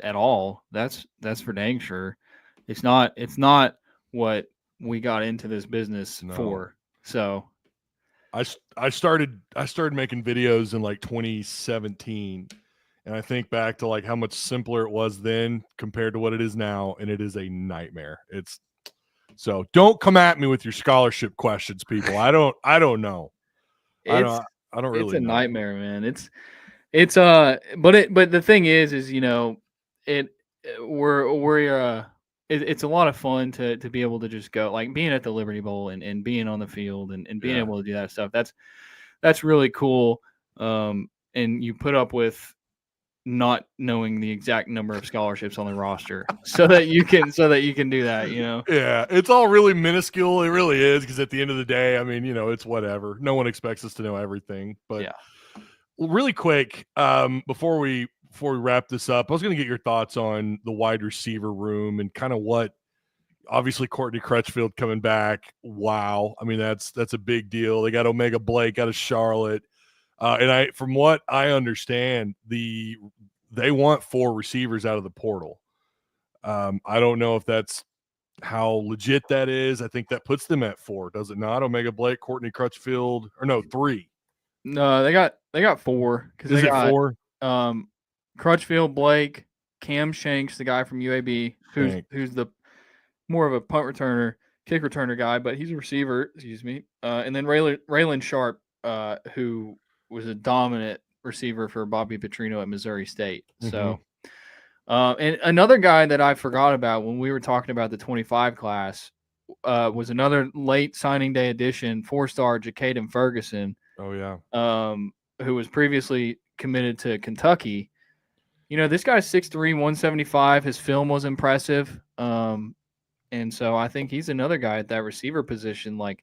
at all. That's for dang sure. It's not what we got into this business for. So I started making videos in like 2017, and I think back to like how much simpler it was then compared to what it is now, and it is a nightmare. So don't come at me with your scholarship questions, people. I don't know. I don't really know. It's a nightmare, man. But the thing is it's a lot of fun to be able to just go, like being at the Liberty Bowl and being on the field and being able to do that stuff. That's really cool. And you put up with not knowing the exact number of scholarships on the roster so that you can do that, Yeah, it's all really minuscule. It really is, because at the end of the day, I mean, it's whatever. No one expects us to know everything. But really quick, before we wrap this up, I was going to get your thoughts on the wide receiver room and kind of what, obviously Courtney Crutchfield coming back. Wow. I mean, that's a big deal. They got Omega Blake out of Charlotte. And from what I understand, they want 4 receivers out of the portal. I don't know if that's how legit that is. I think that puts them at 4, does it not? Omega Blake, Courtney Crutchfield, or no, 3. No, they got 4. Is it 4? Crutchfield, Blake, Cam Shanks, the guy from UAB, who's the more of a punt returner, kick returner guy, but he's a receiver. Excuse me. And then Raylan Sharp, who was a dominant receiver for Bobby Petrino at Missouri State. So, and another guy that I forgot about when we were talking about the 25 class was another late signing day addition, 4-star Jacaden Ferguson. Oh yeah. Who was previously committed to Kentucky. This guy's 6'3", 175. His film was impressive. And so I think he's another guy at that receiver position. Like,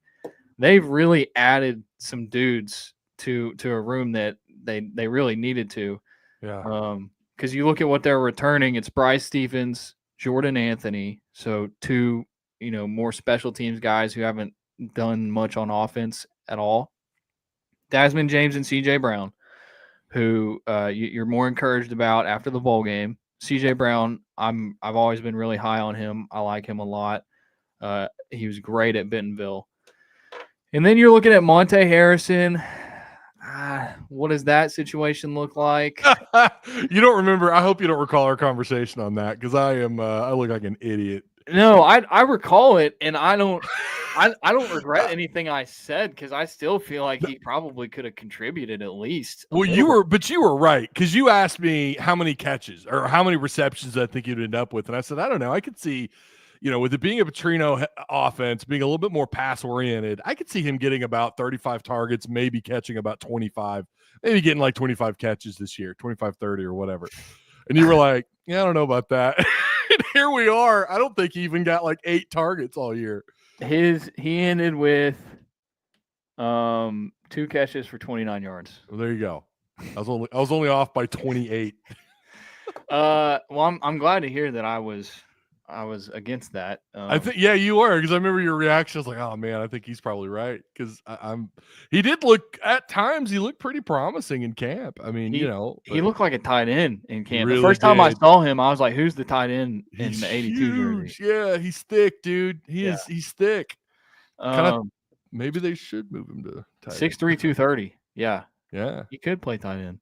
they've really added some dudes to a room that they really needed to. Yeah. Because you look at what they're returning, it's Bryce Stephens, Jordan Anthony. So 2, more special teams guys who haven't done much on offense at all. Desmond James and CJ Brown, who you're more encouraged about after the bowl game. CJ Brown, I've always been really high on him. I like him a lot. He was great at Bentonville. And then you're looking at Monte Harrison. what does that situation look like? You don't remember? I hope you don't recall our conversation on that because I look like an idiot. No, I recall it, and I don't regret anything I said because I still feel like he probably could have contributed at least. Well, you were right because you asked me how many catches or how many receptions I think you'd end up with, and I said I don't know. I could see, with it being a Petrino offense, being a little bit more pass oriented, I could see him getting about 35 targets, maybe catching about 25, maybe getting like 25 catches this year, 25, 30 or whatever. And you were like, yeah, I don't know about that. And here we are. I don't think he even got like 8 targets all year. He ended with 2 catches for 29 yards. Well, there you go. I was only off by 28. Well, I'm glad to hear that I was against that. I think you were because I remember your reaction. I was like, oh man, I think he's probably right because he did look at times. He looked pretty promising in camp. I mean, he looked like a tight end in camp. Really the first time I saw him, I was like, who's the tight end in the 82 jersey? Yeah, he's thick, dude. He's thick. Maybe they should move him to tight end. 6'3", 230. Yeah. Yeah. He could play tight end.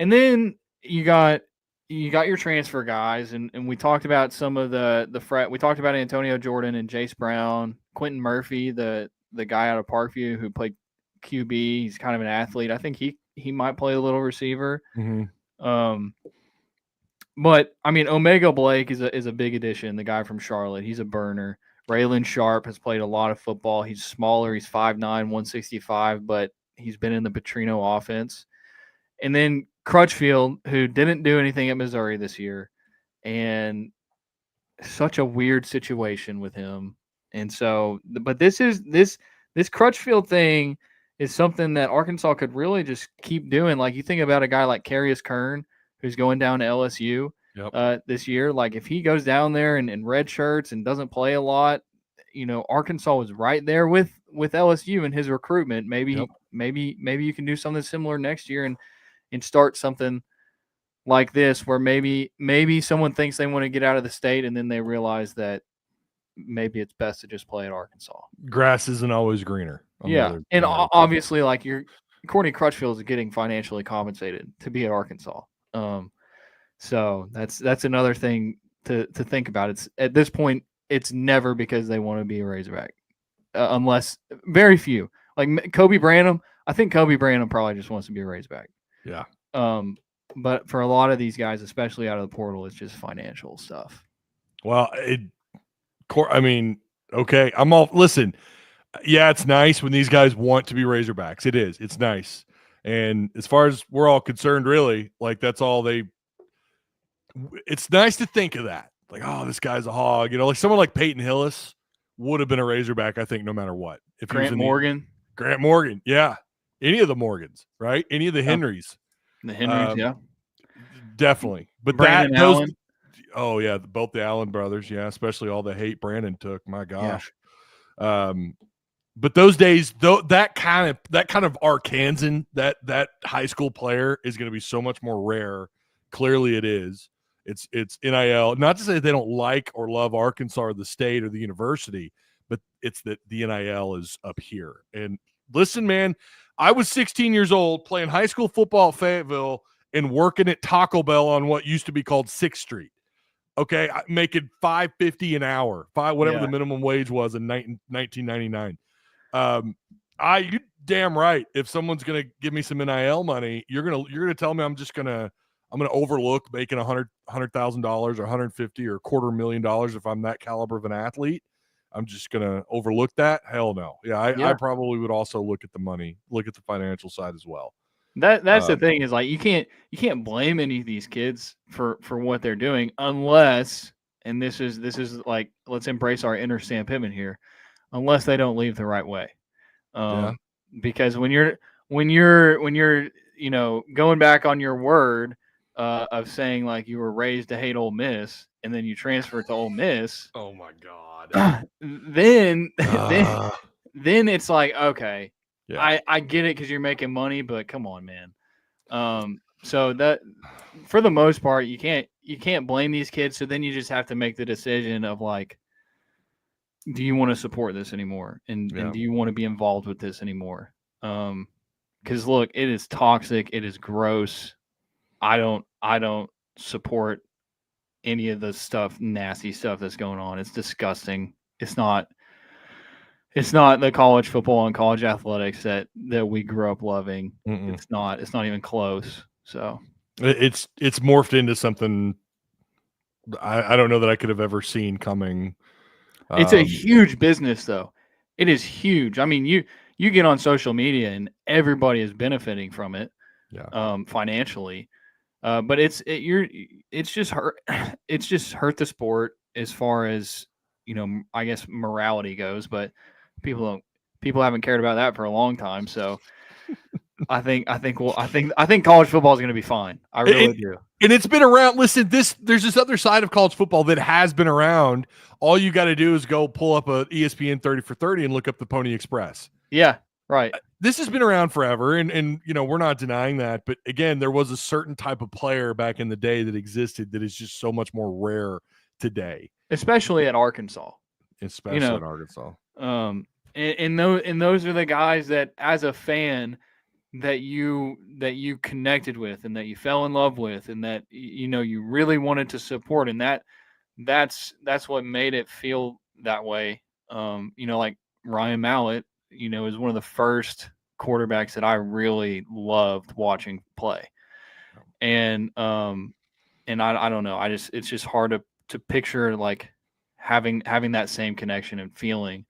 And then you got your transfer guys, and we talked about some of the we talked about Antonio Jordan and Jace Brown, Quentin Murphy, the guy out of Parkview who played QB. He's kind of an athlete. I think he might play a little receiver. Mm-hmm. But I mean, Omega Blake is a big addition. The guy from Charlotte, he's a burner. Raylan Sharp has played a lot of football. He's smaller. He's 5'9", 165, but he's been in the Petrino offense. And then Crutchfield, who didn't do anything at Missouri this year, and such a weird situation with him. And so, but this Crutchfield thing is something that Arkansas could really just keep doing. Like you think about a guy like Carius Kern, who's going down to LSU this year. Like if he goes down there in red shirts and doesn't play a lot, Arkansas was right there with LSU in his recruitment. Maybe you can do something similar next year and start something like this where maybe someone thinks they want to get out of the state and then they realize that maybe it's best to just play at Arkansas. Grass isn't always greener. And obviously like Courtney Crutchfield is getting financially compensated to be at Arkansas. So that's another thing to think about. It's at this point, it's never because they want to be a Razorback, unless very few like Kobe Branham. I think Kobe Branham probably just wants to be a Razorback. Yeah. But for a lot of these guys, especially out of the portal, it's just financial stuff. Well, okay. Listen. Yeah, it's nice when these guys want to be Razorbacks. It is. It's nice. And as far as we're all concerned, really, like that's all it's nice to think of that. Like, oh, this guy's a hog. Like someone like Peyton Hillis would have been a Razorback, I think, no matter what. If Grant Morgan. Yeah. Any of the Morgans, right? Any of the Henrys. The Henrys, yeah. Definitely. But Allen. Oh, yeah, both the Allen brothers, yeah, especially all the hate Brandon took. My gosh. Yeah. But those days, that kind of Arkansan, that high school player is going to be so much more rare. Clearly it is. It's NIL. Not to say they don't like or love Arkansas or the state or the university, but it's that the NIL is up here. And listen, man, I was 16 years old playing high school football at Fayetteville and working at Taco Bell on what used to be called 6th Street. Okay, making $5.50 an hour, whatever the minimum wage was in 1999. You damn right. If someone's gonna give me some NIL money, you're gonna tell me I'm gonna overlook making $100,000 or $150,000 or $250,000 if I'm that caliber of an athlete. I'm just gonna overlook that. Hell no. Yeah, I probably would also look at the money, look at the financial side as well. That's the thing is like you can't blame any of these kids for what they're doing unless, and this is like, let's embrace our inner Sam Pittman here, unless they don't leave the right way. Because when you're going back on your word of saying like you were raised to hate Ole Miss and then you transfer to Ole Miss. Oh my God. then it's like, okay, I get it because you're making money, but come on, man. So that for the most part, you can't blame these kids. So then you just have to make the decision of like, do you want to support this anymore? And do you want to be involved with this anymore? Because look, it is toxic. It is gross. I don't support any of the stuff, nasty stuff that's going on. It's disgusting. It's not the college football and college athletics that we grew up loving. Mm-mm. It's not even close. So it's morphed into something I don't know that I could have ever seen coming. It's a huge business, though. It is huge. I mean, you get on social media and everybody is benefiting from it, financially. But it's just hurt. It's just hurt the sport as far as, I guess morality goes. But people haven't cared about that for a long time. So I think college football is going to be fine. I really do. And it's been around. Listen, there's this other side of college football that has been around. All you got to do is go pull up a ESPN 30 for 30 and look up the Pony Express. Yeah, right. This has been around forever, and we're not denying that. But again, there was a certain type of player back in the day that existed that is just so much more rare today, especially at Arkansas. Especially at Arkansas. And those are the guys that, as a fan, that you connected with and that you fell in love with and that you really wanted to support, and that's what made it feel that way. Like Ryan Mallett, is one of the first quarterbacks that I really loved watching play. And I don't know, it's just hard to picture like having that same connection and feeling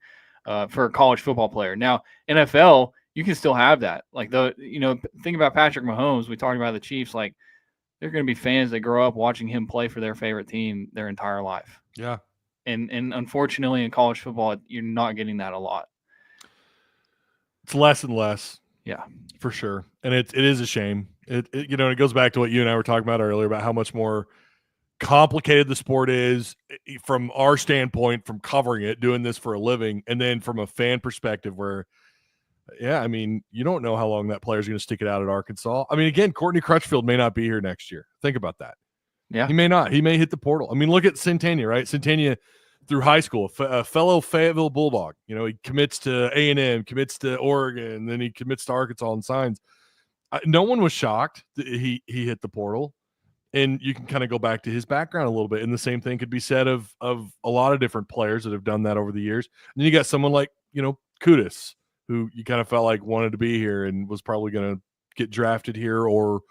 for a college football player. Now, NFL, you can still have that. Like think about Patrick Mahomes. We talked about the Chiefs. Like, there are going to be fans that grow up watching him play for their favorite team their entire life. Yeah. And unfortunately in college football, you're not getting that a lot. It's less and less. Yeah, for sure. And it is a shame. It goes back to what you and I were talking about earlier about how much more complicated the sport is from our standpoint, from covering it, doing this for a living, and then from a fan perspective where, I mean, you don't know how long that player's going to stick it out at Arkansas. I mean, again, Courtney Crutchfield may not be here next year. Think about that. Yeah. He may not. He may hit the portal. I mean, look at Centennia, right? Centennia through high school, a fellow Fayetteville Bulldog. He commits to A&M, commits to Oregon, then he commits to Arkansas and signs. No one was shocked that he hit the portal. And you can kind of go back to his background a little bit. And the same thing could be said of a lot of different players that have done that over the years. And then you got someone like, Kudus, who you kind of felt like wanted to be here and was probably going to get drafted here or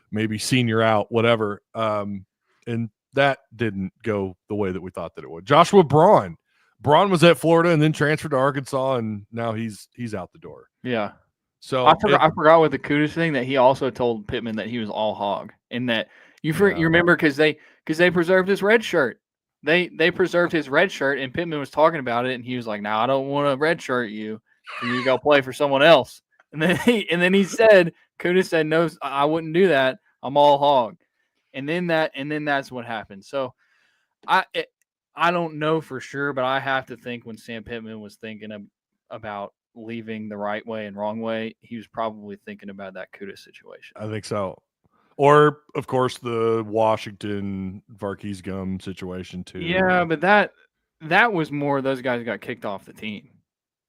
maybe senior out, whatever. And that didn't go the way that we thought that it would. Joshua Braun was at Florida and then transferred to Arkansas, and now he's out the door. Yeah. So I forgot with the Kudus thing that he also told Pittman that he was all hog, and that you remember because they preserved his red shirt. They preserved his red shirt, and Pittman was talking about it, and he was like, "No, I don't want to red shirt you. You go play for someone else." And then he said, Kudus said, "No, I wouldn't do that. I'm all hog." And then that's what happened. So I don't know for sure, but I have to think when Sam Pittman was thinking about leaving the right way and wrong way, he was probably thinking about that Kudus situation. I think so. Or, of course, the Washington Varkey's Gum situation too. Yeah, but that was more those guys got kicked off the team.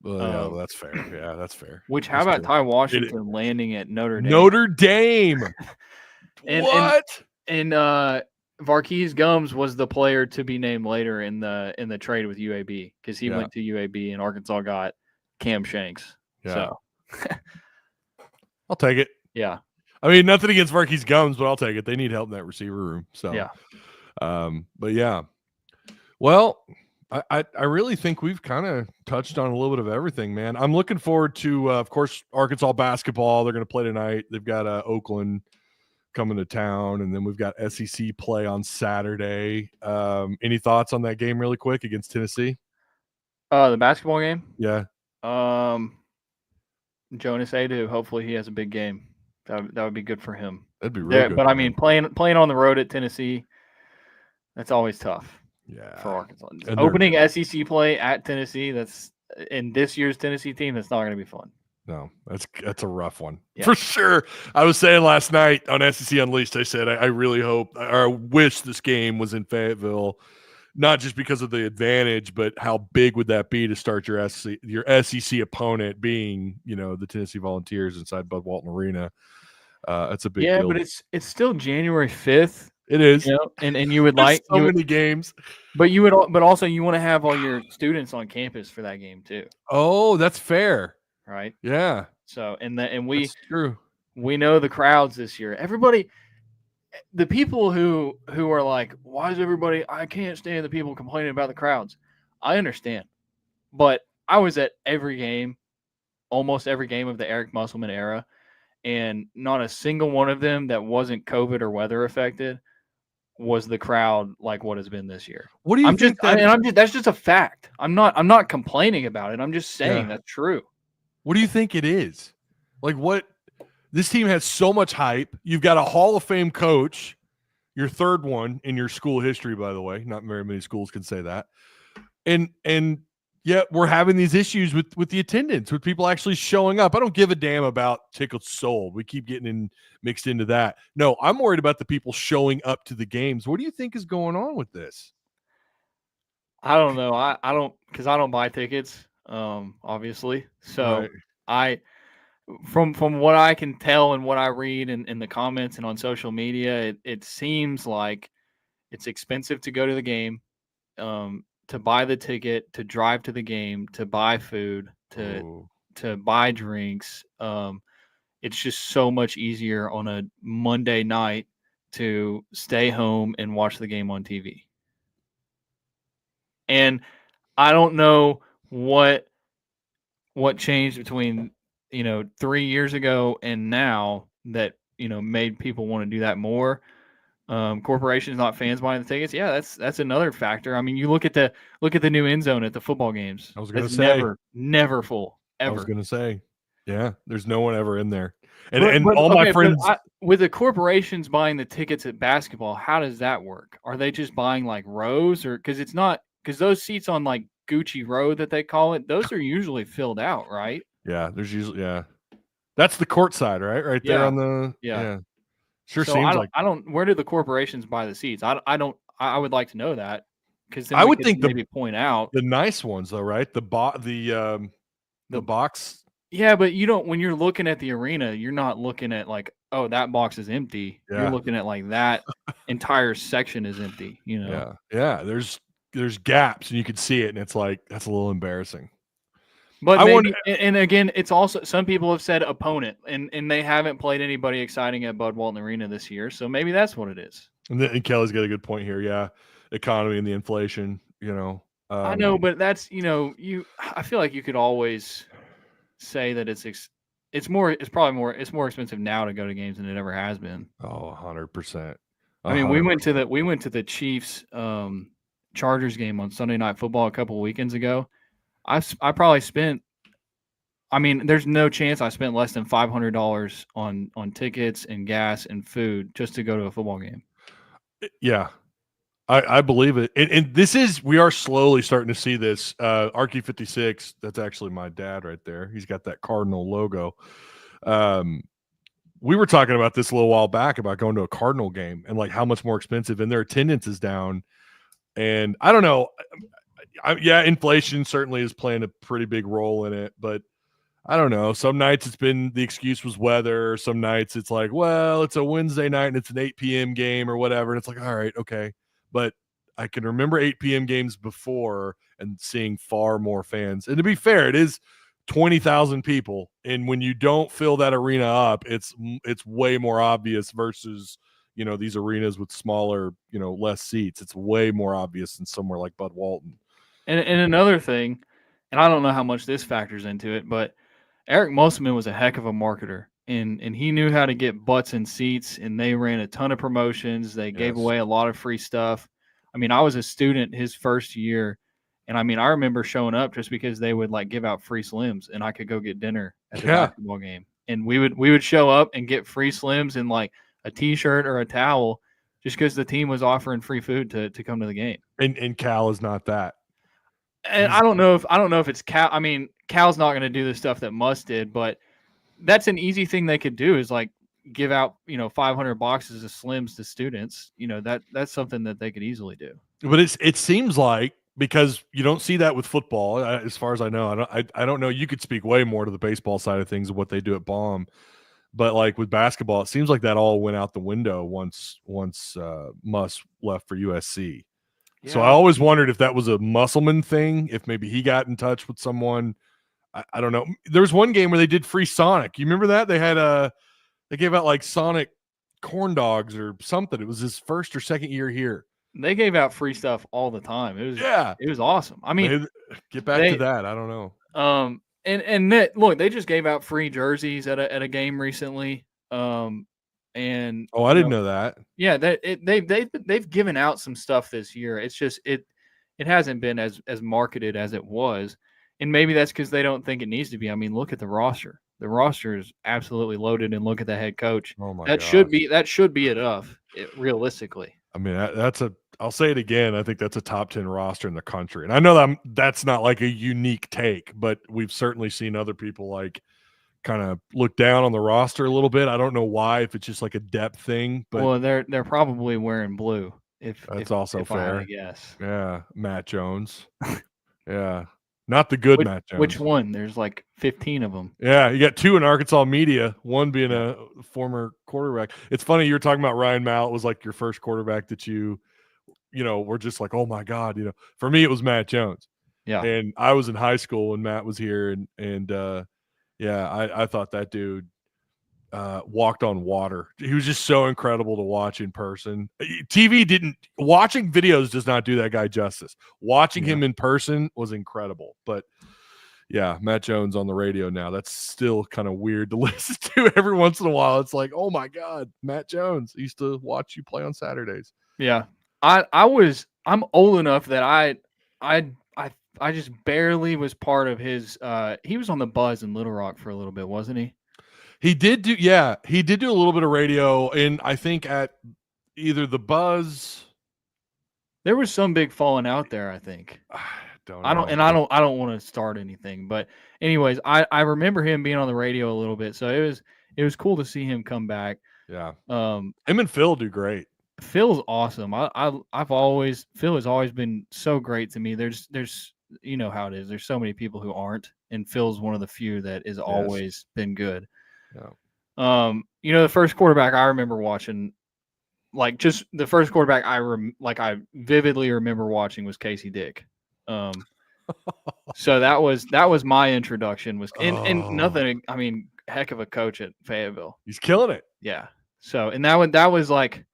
Well, yeah, that's fair. Yeah, that's fair. Which, how about Ty Washington landing at Notre Dame? Notre Dame. What? And Varkey's Gums was the player to be named later in the trade with UAB because he went to UAB and Arkansas got Cam Shanks. Yeah. So I'll take it. Yeah. I mean, nothing against Varkey's Gums, but I'll take it. They need help in that receiver room. So yeah. But yeah. Well, I really think we've kind of touched on a little bit of everything, man. I'm looking forward to, of course, Arkansas basketball. They're going to play tonight. They've got Oakland coming to town, and then we've got SEC play on Saturday. Any thoughts on that game really quick against Tennessee? The basketball game? Yeah. Jonas Adu, hopefully he has a big game. That would be good for him. That'd be really good. But I mean, playing on the road at Tennessee, that's always tough. Yeah. For Arkansas. Opening SEC play at Tennessee, that's in this year's Tennessee team, that's not going to be fun. No, that's a rough one for sure. I was saying last night on SEC Unleashed, I said I really hope or I wish this game was in Fayetteville not just because of the advantage, but how big would that be to start your SEC opponent being, the Tennessee Volunteers inside Bud Walton Arena? That's a big Yeah, deal. but it's still January 5th. It is. And you would There's like so many games. but also you want to have all your students on campus for that game too. Oh, that's fair. Right? Yeah. So That's true. we know the crowds this year. Everybody, the people who are like, why is everybody? I can't stand the people complaining about the crowds. I understand, but I was at every game, almost every game of the Eric Musselman era, and not a single one of them that wasn't COVID or weather affected was the crowd like what has been this year. What do you think that's just a fact. I'm not complaining about it. I'm just saying that's true. What do you think it is? Like what? This team has so much hype. You've got a Hall of Fame coach, your third one in your school history, by the way. Not very many schools can say that. And yet we're having these issues with the attendance, with people actually showing up. I don't give a damn about tickets sold. We keep getting mixed into that. No, I'm worried about the people showing up to the games. What do you think is going on with this? I don't know. I don't, because I don't buy tickets, obviously. So right. From what I can tell and what I read in the comments and on social media, it seems like it's expensive to go to the game, to buy the ticket, to drive to the game, to buy food, to buy drinks. It's just so much easier on a Monday night to stay home and watch the game on TV. And I don't know what changed between 3 years ago and now that made people want to do that more. Corporations, not fans buying the tickets. Yeah, that's another factor. I mean, you look at the new end zone at the football games. I was going to say never full ever. I was going to say, yeah, there's no one ever in there. And all my friends with the corporations buying the tickets at basketball, how does that work? Are they just buying like rows, or because those seats on like Gucci Row that they call it, those are usually filled out, right? Yeah, there's usually that's the court side, right there on the Sure so seems like I don't. Where do the corporations buy the seats? I don't. I would like to know that, because then I would think maybe point out the nice ones though, right? The box. Yeah, but you don't. When you're looking at the arena, you're not looking at like, oh, that box is empty. Yeah. You're looking at like that entire section is empty. Yeah. There's gaps and you can see it, and it's like that's a little embarrassing. But and again, it's also, some people have said opponent, and they haven't played anybody exciting at Bud Walton Arena this year, so maybe that's what it is. And Kelly's got a good point here. Yeah, economy and the inflation. I know, but that's I feel like you could always say that it's more expensive now to go to games than it ever has been. Oh, 100%. I mean, we went to the Chiefs Chargers game on Sunday Night Football a couple of weekends ago. I probably spent, I mean, there's no chance I spent less than $500 on tickets and gas and food just to go to a football game. Yeah, I believe it. And we are slowly starting to see this. Arky 56, that's actually my dad right there. He's got that Cardinal logo. We were talking about this a little while back about going to a Cardinal game and like how much more expensive, and their attendance is down. And I don't know. Inflation certainly is playing a pretty big role in it, but I don't know. Some nights it's been the excuse was weather. Some nights it's like, well, it's a Wednesday night and it's an 8 p.m. game or whatever. And it's like, all right, okay. But I can remember 8 p.m. games before and seeing far more fans. And to be fair, it is 20,000 people. And when you don't fill that arena up, it's way more obvious versus, these arenas with smaller, less seats. It's way more obvious than somewhere like Bud Walton. And another thing, and I don't know how much this factors into it, but Eric Musselman was a heck of a marketer, and he knew how to get butts in seats, and they ran a ton of promotions. They gave away a lot of free stuff. I mean, I was a student his first year, and I mean, I remember showing up just because they would like give out free Slims, and I could go get dinner at the basketball game. And we would show up and get free Slims and like a T-shirt or a towel just because the team was offering free food to come to the game. And Cal is not that. And I don't know if it's Cal. I mean, Cal's not going to do the stuff that Muss did, but that's an easy thing they could do, is like give out 500 boxes of Slims to students. That's something that they could easily do. But it seems like, because you don't see that with football, as far as I know. I don't know. You could speak way more to the baseball side of things of what they do at Baum, but like with basketball, it seems like that all went out the window once Muss left for USC. So I Yeah, always wondered if that was a Musselman thing, if maybe he got in touch with someone. I don't know. There was one game where they did free Sonic. You remember that? They gave out like Sonic corn dogs or something. It was his first or second year here. they gave out free stuff all the time. Yeah. It was awesome. I mean, Maybe, get back to they that. I don't know. look, they just gave out free jerseys at a game recently. And Oh, I didn't know that. yeah, they've given out some stuff this year. It's just it hasn't been as marketed as it was, and maybe that's because they don't think it needs to be. I mean, look at the roster. The roster is absolutely loaded, and look at the head coach. Oh my That gosh. should be enough, realistically. I mean, I'll say it again. I think that's a top 10 roster in the country. And I know that's not like a unique take, but we've certainly seen other people like kind of look down on the roster a little bit. I don't know why, if it's just like a depth thing, but Well, they're probably wearing blue. that's also if I had fair. to guess. Yeah. Matt Jones. Yeah. Not the good Matt Jones. Which one? There's like 15 of them. Yeah, you got 2 in Arkansas media, one being a former quarterback. It's funny, you were talking about Ryan Mallett was like your first quarterback that you were just like, oh my God, For me, it was Matt Jones. Yeah. And I was in high school when Matt was here, and I thought that dude walked on water. He was just so incredible to watch in person. Watching videos does not do that guy justice. Watching him in person was incredible. But yeah, Matt Jones on the radio now. That's still kind of weird to listen to every once in a while. It's like, oh my God, Matt Jones. I used to watch you play on Saturdays. Yeah. I'm old enough that I just barely was part of his he was on the Buzz in Little Rock for a little bit, wasn't he? He did do a little bit of radio, and I think at either the Buzz. There was some big falling out there, I think. I don't want to start anything, but anyways, I remember him being on the radio a little bit, so it was cool to see him come back. Yeah. Him and Phil do great. Phil's awesome. Phil has always been so great to me. There's you know how it is. There's so many people who aren't, and Phil's one of the few that has always been good. Yeah. The first quarterback I remember watching, like just the first quarterback I vividly remember watching was Casey Dick. So that was my introduction and nothing. I mean, heck of a coach at Fayetteville. He's killing it. Yeah. So and that was like,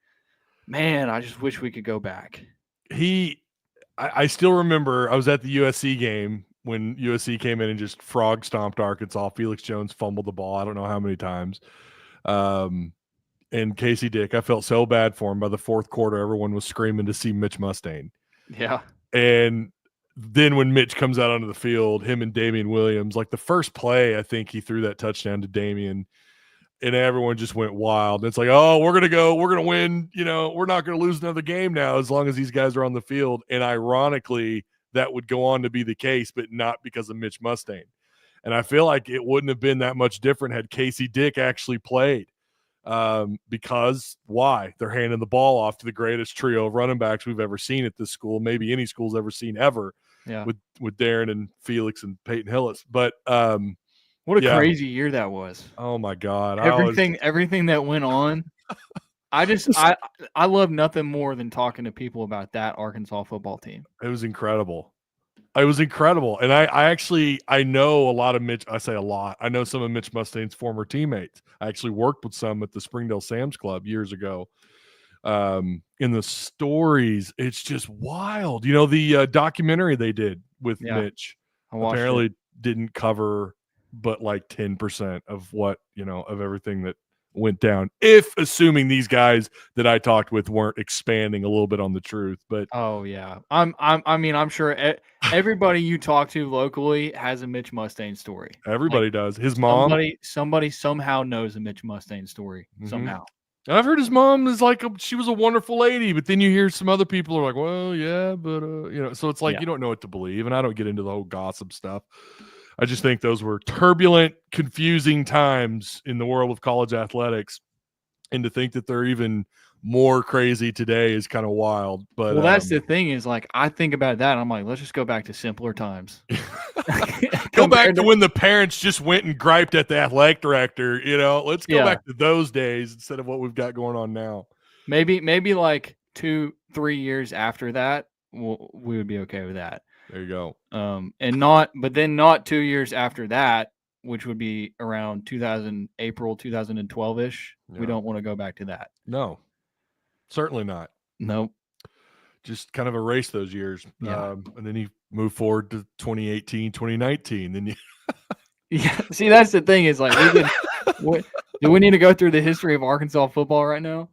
man, I just wish we could go back. I still remember I was at the USC game when USC came in and just frog stomped Arkansas. Felix Jones fumbled the ball I don't know how many times. And Casey Dick, I felt so bad for him. By the fourth quarter, everyone was screaming to see Mitch Mustaine. Yeah. And then when Mitch comes out onto the field, him and Damian Williams, like the first play, I think he threw that touchdown to Damian, and everyone just went wild. And it's like, oh, we're going to win. We're not going to lose another game now as long as these guys are on the field. And ironically, that would go on to be the case, but not because of Mitch Mustaine. And I feel like it wouldn't have been that much different had Casey Dick actually played. Because why? They're handing the ball off to the greatest trio of running backs we've ever seen at this school, maybe any school's ever seen ever. Yeah. With Darren and Felix and Peyton Hillis. But what a crazy year that was. Oh my God. Everything that went on. I love nothing more than talking to people about that Arkansas football team. It was incredible. And I know a lot of Mitch. I say a lot. I know some of Mitch Mustaine's former teammates. I actually worked with some at the Springdale Sam's Club years ago. In the stories, it's just wild. The documentary they did with Mitch apparently didn't cover but like 10% of what, of everything that went down, if assuming these guys that I talked with weren't expanding a little bit on the truth. But oh yeah, I'm sure everybody you talk to locally has a Mitch Mustaine story. Everybody does. His mom, somebody somehow knows a Mitch Mustaine story somehow. I've heard his mom is like she was a wonderful lady, but then you hear some other people are like, well, yeah, but so it's like you don't know what to believe, and I don't get into the whole gossip stuff. I just think those were turbulent, confusing times in the world of college athletics. And to think that they're even more crazy today is kind of wild. But well, that's the thing is like I think about that. And I'm like, let's just go back to simpler times. go back Compared to when the parents just went and griped at the athletic director. Let's go back to those days instead of what we've got going on now. Maybe like 2-3 years after that, we would be okay with that. There you go. But then not 2 years after that, which would be around April 2012 ish. Yeah. We don't want to go back to that. No, certainly not. Nope. Just kind of erase those years. Yeah. And then you move forward to 2018, 2019. Then you. Yeah. See, that's the thing is like, do we need to go through the history of Arkansas football right now?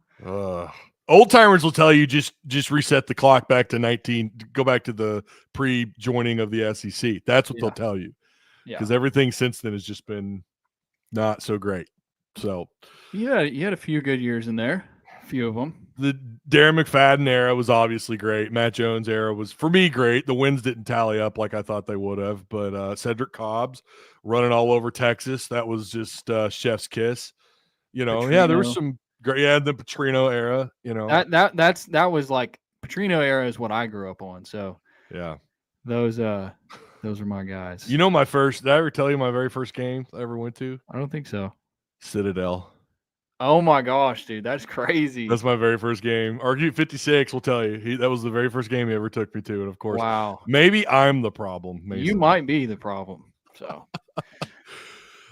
Old timers will tell you just reset the clock back to 19, go back to the pre-joining of the SEC. That's what they'll tell you. Because everything since then has just been not so great. So you had a few good years in there, a few of them. The Darren McFadden era was obviously great. Matt Jones era was, for me, great. The wins didn't tally up like I thought they would have, but Cedric Cobbs running all over Texas, that was just chef's kiss. Petrino. There was some great. Yeah, the Petrino era. That was like Petrino era is what I grew up on. So yeah, those are my guys. Did I ever tell you my very first game I ever went to? I don't think so. Citadel. Oh my gosh, dude, that's crazy. That's my very first game. Argue 56 will tell you that was the very first game he ever took me to, and of course, wow, maybe I'm the problem. Mason. You might be the problem. So,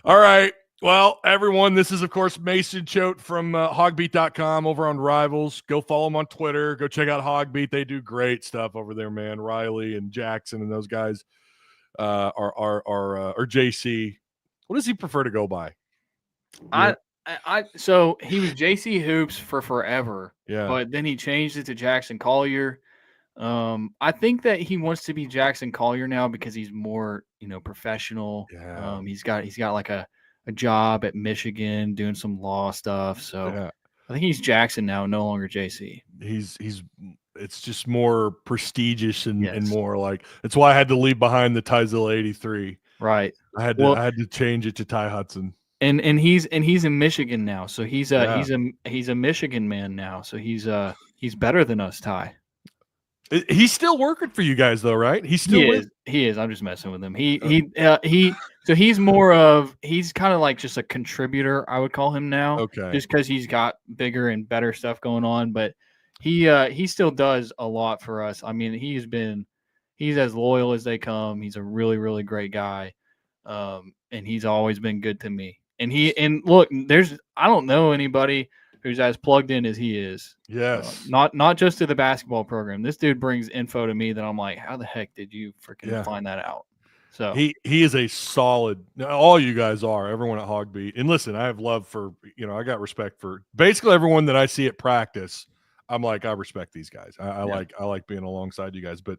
all right. Well, everyone, this is, of course, Mason Choate from hogbeat.com over on Rivals. Go follow him on Twitter. Go check out Hogbeat. They do great stuff over there, man. Riley and Jackson and those guys are JC. What does he prefer to go by? So he was JC Hoops for forever. Yeah. But then he changed it to Jackson Collier. I think that he wants to be Jackson Collier now because he's more, professional. Yeah. He's got like a job at Michigan doing some law stuff. So I think he's Jackson now, no longer JC. It's just more prestigious and more like, it's why I had to leave behind the Tyzilla 83. Right. I had to change it to Ty Hudson. And he's in Michigan now. So he's a Michigan man now. So he's better than us, Ty. He's still working for you guys, though, right? He is. I'm just messing with him. So he's kind of like just a contributor, I would call him now. Okay. Just because he's got bigger and better stuff going on, but he still does a lot for us. I mean, he's as loyal as they come. He's a really, really great guy, and he's always been good to me. And look, I don't know anybody who's as plugged in as he is. Yes. Not just to the basketball program. This dude brings info to me that I'm like, how the heck did you freaking find that out? So he is a solid. All you guys are, everyone at Hogbeat. And listen, I have love for, I got respect for basically everyone that I see at practice. I'm like, I respect these guys. I like being alongside you guys. But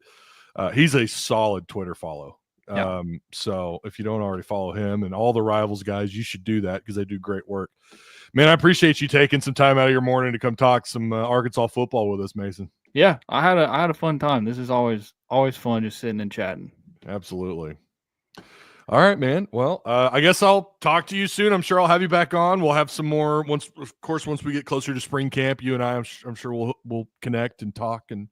he's a solid Twitter follow. Yeah. So if you don't already follow him and all the Rivals guys, you should do that because they do great work. Man, I appreciate you taking some time out of your morning to come talk some Arkansas football with us, Mason. Yeah, I had a fun time. This is always fun just sitting and chatting. Absolutely. All right, man. Well, I guess I'll talk to you soon. I'm sure I'll have you back on. We'll have some more once we get closer to spring camp. You and I, I'm sure we'll connect and talk and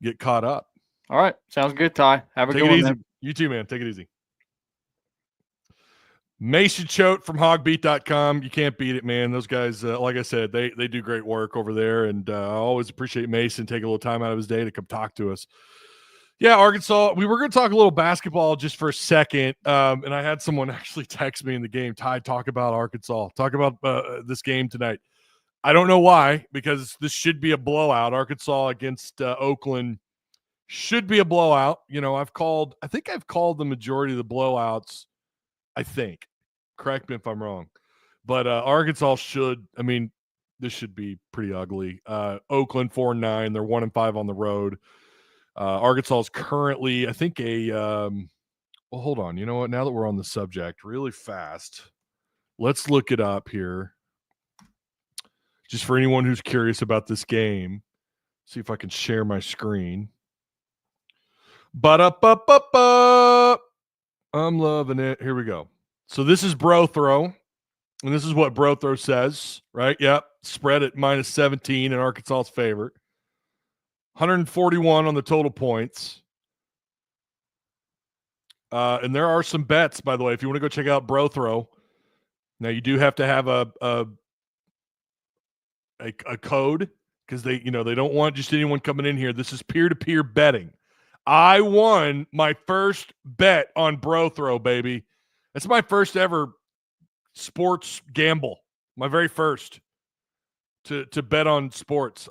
get caught up. All right, sounds good, Ty. Have a good one, man. You too, man. Take it easy. Mason Choate from hogbeat.com. You can't beat it, man. Those guys, like I said, they do great work over there, and I always appreciate Mason taking a little time out of his day to come talk to us. Yeah, Arkansas, we were going to talk a little basketball just for a second, and I had someone actually text me in the game, Ty, talk about Arkansas. Talk about this game tonight. I don't know why, because this should be a blowout. Arkansas against Oakland should be a blowout. I think I've called the majority of the blowouts, I think. Correct me if I'm wrong. But Arkansas this should be pretty ugly. Oakland 4-9. They're 1-5 on the road. Arkansas is currently, I think, hold on. You know what? Now that we're on the subject really fast, let's look it up here. Just for anyone who's curious about this game. See if I can share my screen. I'm loving it. Here we go. So this is Bro Throw. And this is what Brothrow says, right? Yep. Spread at -17 in Arkansas's favor. 141 on the total points. And there are some bets, by the way, if you want to go check out Brothrow. Now you do have to have a code because they don't want just anyone coming in here. This is peer-to-peer betting. I won my first bet on Brothrow, baby. That's my first ever sports gamble. My very first to bet on sports.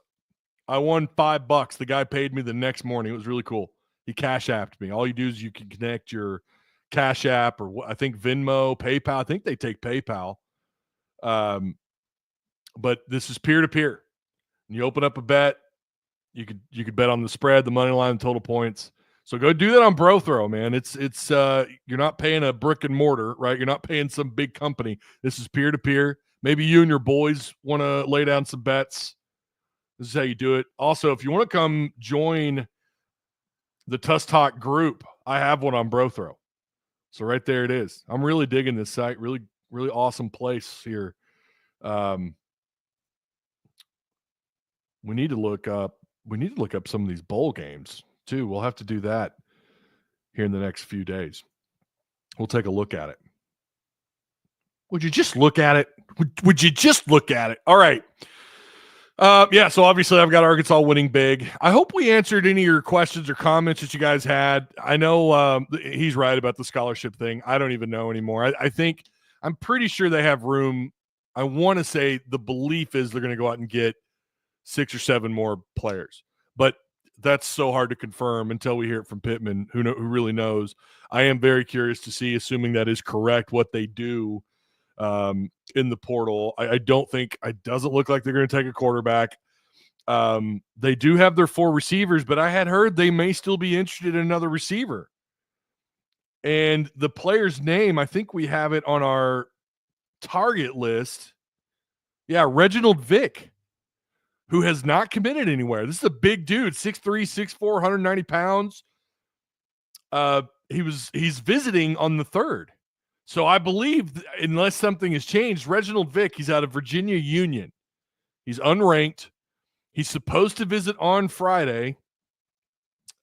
I won $5. The guy paid me the next morning. It was really cool. He cash apped me. All you do is you can connect your Cash App or I think Venmo, PayPal. I think they take PayPal. But this is peer-to-peer. You open up a bet. You could bet on the spread, the money line, total points. So go do that on Brothrow, man. It's you're not paying a brick and mortar, right? You're not paying some big company. This is peer-to-peer. Maybe you and your boys want to lay down some bets. This is how you do it. Also, if you want to come join the Tusk Talk group, I have one on Brothrow. So right there it is. I'm really digging this site. Really, really awesome place here. We need to look up some of these bowl games too. We'll have to do that here in the next few days. We'll take a look at it. Would you just look at it? Would you just look at it? All right. Yeah, so obviously I've got Arkansas winning big. I hope we answered any of your questions or comments that you guys had. I know he's right about the scholarship thing. I don't even know anymore. I'm pretty sure they have room. I want to say the belief is they're going to go out and get 6 or 7 more players. But that's so hard to confirm until we hear it from Pittman, who really knows. I am very curious to see, assuming that is correct, what they do in the portal. I don't think it doesn't look like they're going to take a quarterback. They do have their 4 receivers, but I had heard they may still be interested in another receiver. And the player's name, I think we have it on our target list. Yeah, Reginald Vick, who has not committed anywhere. This is a big dude, 6'3", 6'4", 190 pounds. He's visiting on the 3rd. So I believe, unless something has changed, Reginald Vick, he's out of Virginia Union. He's unranked. He's supposed to visit on Friday.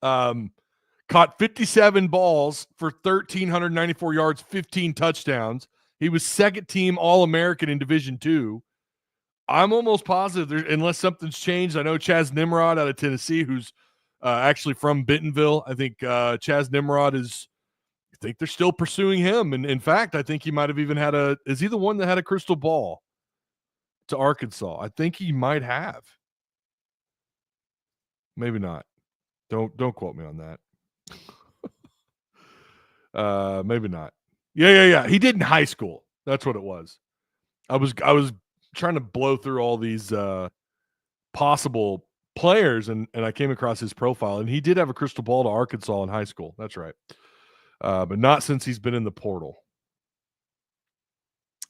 Caught 57 balls for 1,394 yards, 15 touchdowns. He was second team All-American in Division II. I'm almost positive, unless something's changed. I know Chaz Nimrod out of Tennessee, who's actually from Bentonville. I think Chaz Nimrod I think they're still pursuing him. And in fact, I think he might have even had is he the one that had a crystal ball to Arkansas? I think he might have. Maybe not. Don't quote me on that. Maybe not. Yeah. He did in high school. That's what it was. I was trying to blow through all these possible players, and I came across his profile, and he did have a crystal ball to Arkansas in high school. That's right. But not since he's been in the portal.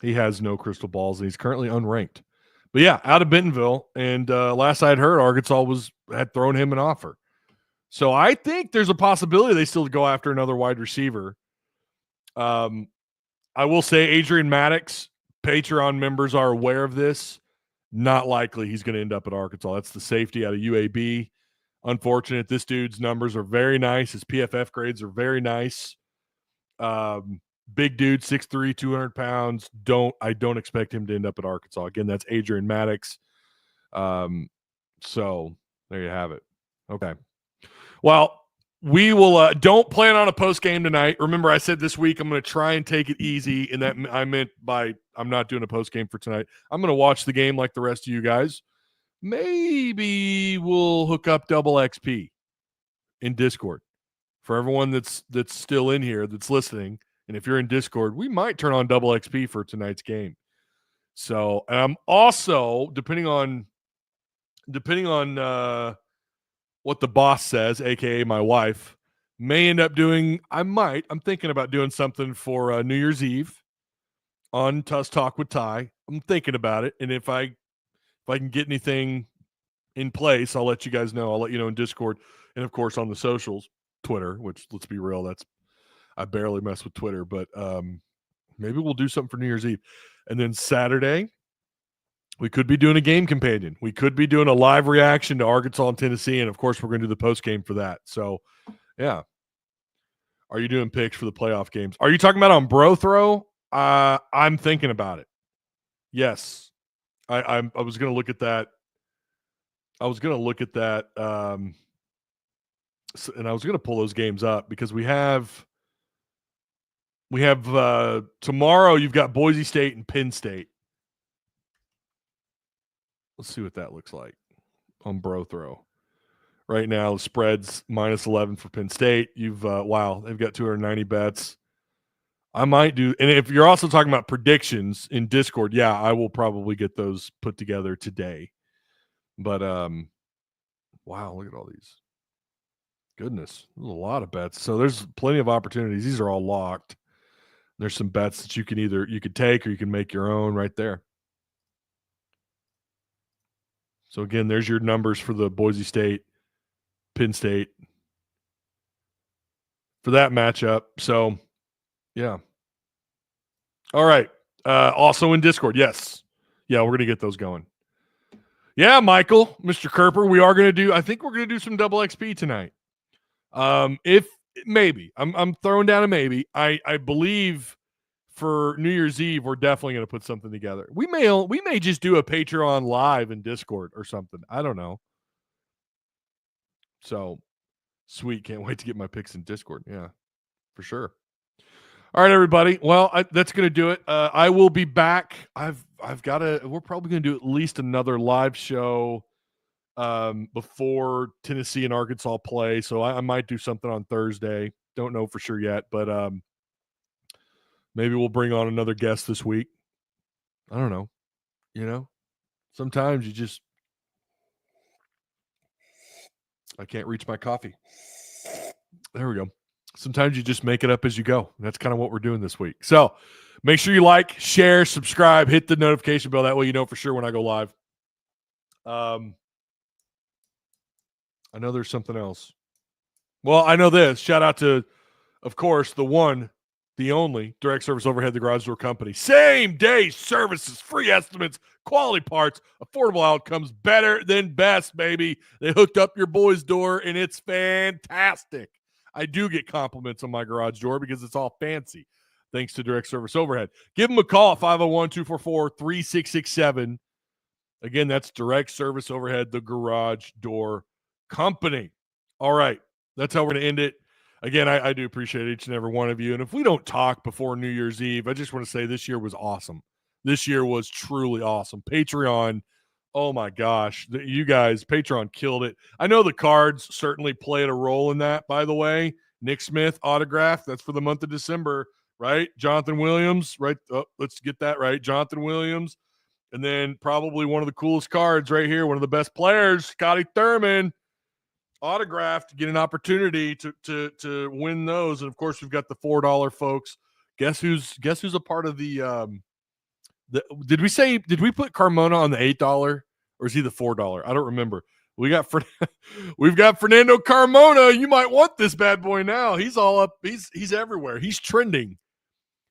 He has no crystal balls, and he's currently unranked. But yeah, out of Bentonville, and last I'd heard, Arkansas had thrown him an offer. So I think there's a possibility they still go after another wide receiver. I will say Adrian Maddox, Patreon members are aware of this. Not likely he's going to end up at Arkansas. That's the safety out of UAB. Unfortunate. This dude's numbers are very nice. His PFF grades are very nice. Big dude, 6'3", 200 pounds. I don't expect him to end up at Arkansas. Again, that's Adrian Maddox. So there you have it. Okay. Well, we will don't plan on a post game tonight. Remember, I said this week I'm going to try and take it easy, and that I meant by I'm not doing a post game for tonight. I'm going to watch the game like the rest of you guys. Maybe we'll hook up double XP in Discord for everyone that's still in here that's listening. And if you're in Discord, we might turn on double XP for tonight's game. So, and I'm also depending on what the boss says, aka my wife, may end up doing. I'm thinking about doing something for New Year's Eve on Tusk Talk with Ty. I'm thinking about it, and if I can get anything in place, I'll let you guys know. I'll let you know in Discord, and of course on the socials, Twitter. Which, let's be real, I barely mess with Twitter, but maybe we'll do something for New Year's Eve. And then Saturday, we could be doing a game companion. We could be doing a live reaction to Arkansas and Tennessee. And, of course, we're going to do the post game for that. So, yeah. Are you doing picks for the playoff games? Are you talking about on Bro Throw? I'm thinking about it. Yes. I was going to look at that. I was going to look at that. And I was going to pull those games up because we have tomorrow you've got Boise State and Penn State. Let's see what that looks like on Bro Throw. Right now, the spread's -11 for Penn State. Wow, they've got 290 bets. I might do, and if you're also talking about predictions in Discord, yeah, I will probably get those put together today. But wow, look at all these. Goodness, there's a lot of bets. So there's plenty of opportunities. These are all locked. There's some bets that you could take or you can make your own right there. So again, there's your numbers for the Boise State, Penn State for that matchup. So yeah. All right. Also in Discord. Yes. Yeah, we're going to get those going. Yeah, Michael, Mr. Kerper, I think we're going to do some double XP tonight. If maybe I'm throwing down a maybe. I believe for New Year's Eve, we're definitely going to put something together. We may just do a Patreon live in Discord or something. I don't know. So sweet. Can't wait to get my picks in Discord. Yeah, for sure. All right, everybody. Well, that's going to do it. I will be back. We're probably going to do at least another live show before Tennessee and Arkansas play. So I might do something on Thursday. Don't know for sure yet, but maybe we'll bring on another guest this week. I don't know. Sometimes I can't reach my coffee. There we go. Sometimes you just make it up as you go. That's kind of what we're doing this week. So make sure you like, share, subscribe, hit the notification bell. That way you know for sure when I go live. I know there's something else. Well, I know this. Shout out to, of course, the one, the only direct service overhead, the Garage Door Company. Same day services, free estimates, quality parts, affordable outcomes, better than best, baby. They hooked up your boy's door, and it's fantastic. I do get compliments on my garage door because it's all fancy, thanks to direct service overhead. Give them a call at 501-244-3667. Again, that's direct service overhead, the Garage Door Company. All right, that's how we're going to end it. Again, I do appreciate each and every one of you. And if we don't talk before New Year's Eve, I just want to say this year was awesome. This year was truly awesome. Patreon, oh my gosh, you guys, Patreon killed it. I know the cards certainly played a role in that, by the way. Nick Smith autograph, that's for the month of December, right? Jonathan Williams, right? Oh, let's get that right. Jonathan Williams. And then probably one of the coolest cards right here, one of the best players, Scotty Thurman, autographed, to get an opportunity to win those. And of course, we've got the $4 folks. Guess who's a part of the did we put Carmona on the $8 or is he the $4? I don't remember. We've got Fernando Carmona. You might want this bad boy now. He's all up. He's everywhere. He's trending.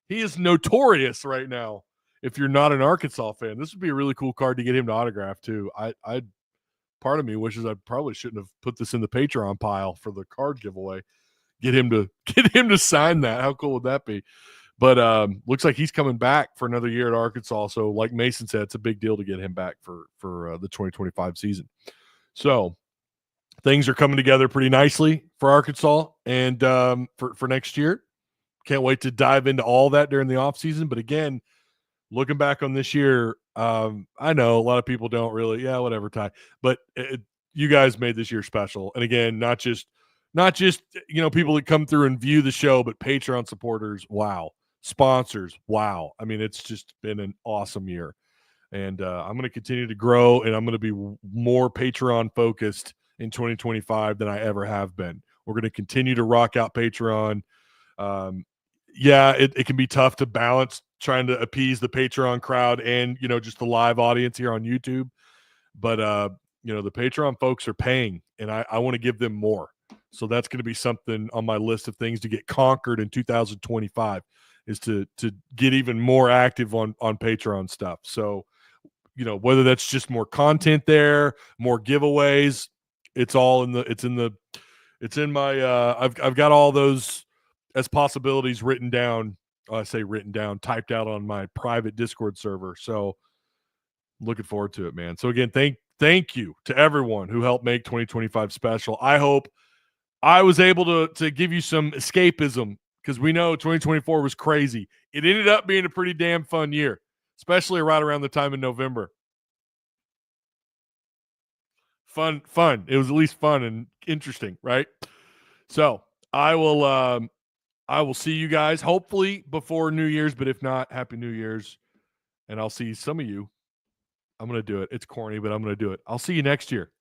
He is notorious right now. If you're not an Arkansas fan, this would be a really cool card to get him to autograph too. Part of me wishes I probably shouldn't have put this in the Patreon pile for the card giveaway. Get him to sign that. How cool would that be? But looks like he's coming back for another year at Arkansas. So like Mason said, it's a big deal to get him back for the 2025 season. So things are coming together pretty nicely for Arkansas and for next year. Can't wait to dive into all that during the offseason. But again, looking back on this year, I know a lot of people don't really, whatever, Ty. But you guys made this year special. And again, not just people that come through and view the show, but Patreon supporters, wow. Sponsors, wow. I mean, it's just been an awesome year. And I'm going to continue to grow, and I'm going to be more Patreon focused in 2025 than I ever have been. We're going to continue to rock out Patreon. It can be tough to balance trying to appease the Patreon crowd and, just the live audience here on YouTube. But, the Patreon folks are paying, and I want to give them more. So that's going to be something on my list of things to get conquered in 2025. is to get even more active on Patreon stuff. So, whether that's just more content there, more giveaways, it's in my I've got all those as possibilities written down. I say written down, typed out on my private Discord server. So looking forward to it, man. So again, thank you to everyone who helped make 2025 special. I hope I was able to give you some escapism, because we know 2024 was crazy. It ended up being a pretty damn fun year, especially right around the time in November. Fun. It was at least fun and interesting, right? So I will see you guys hopefully before New Year's, but if not, Happy New Year's. And I'll see some of you. I'm going to do it. It's corny, but I'm going to do it. I'll see you next year.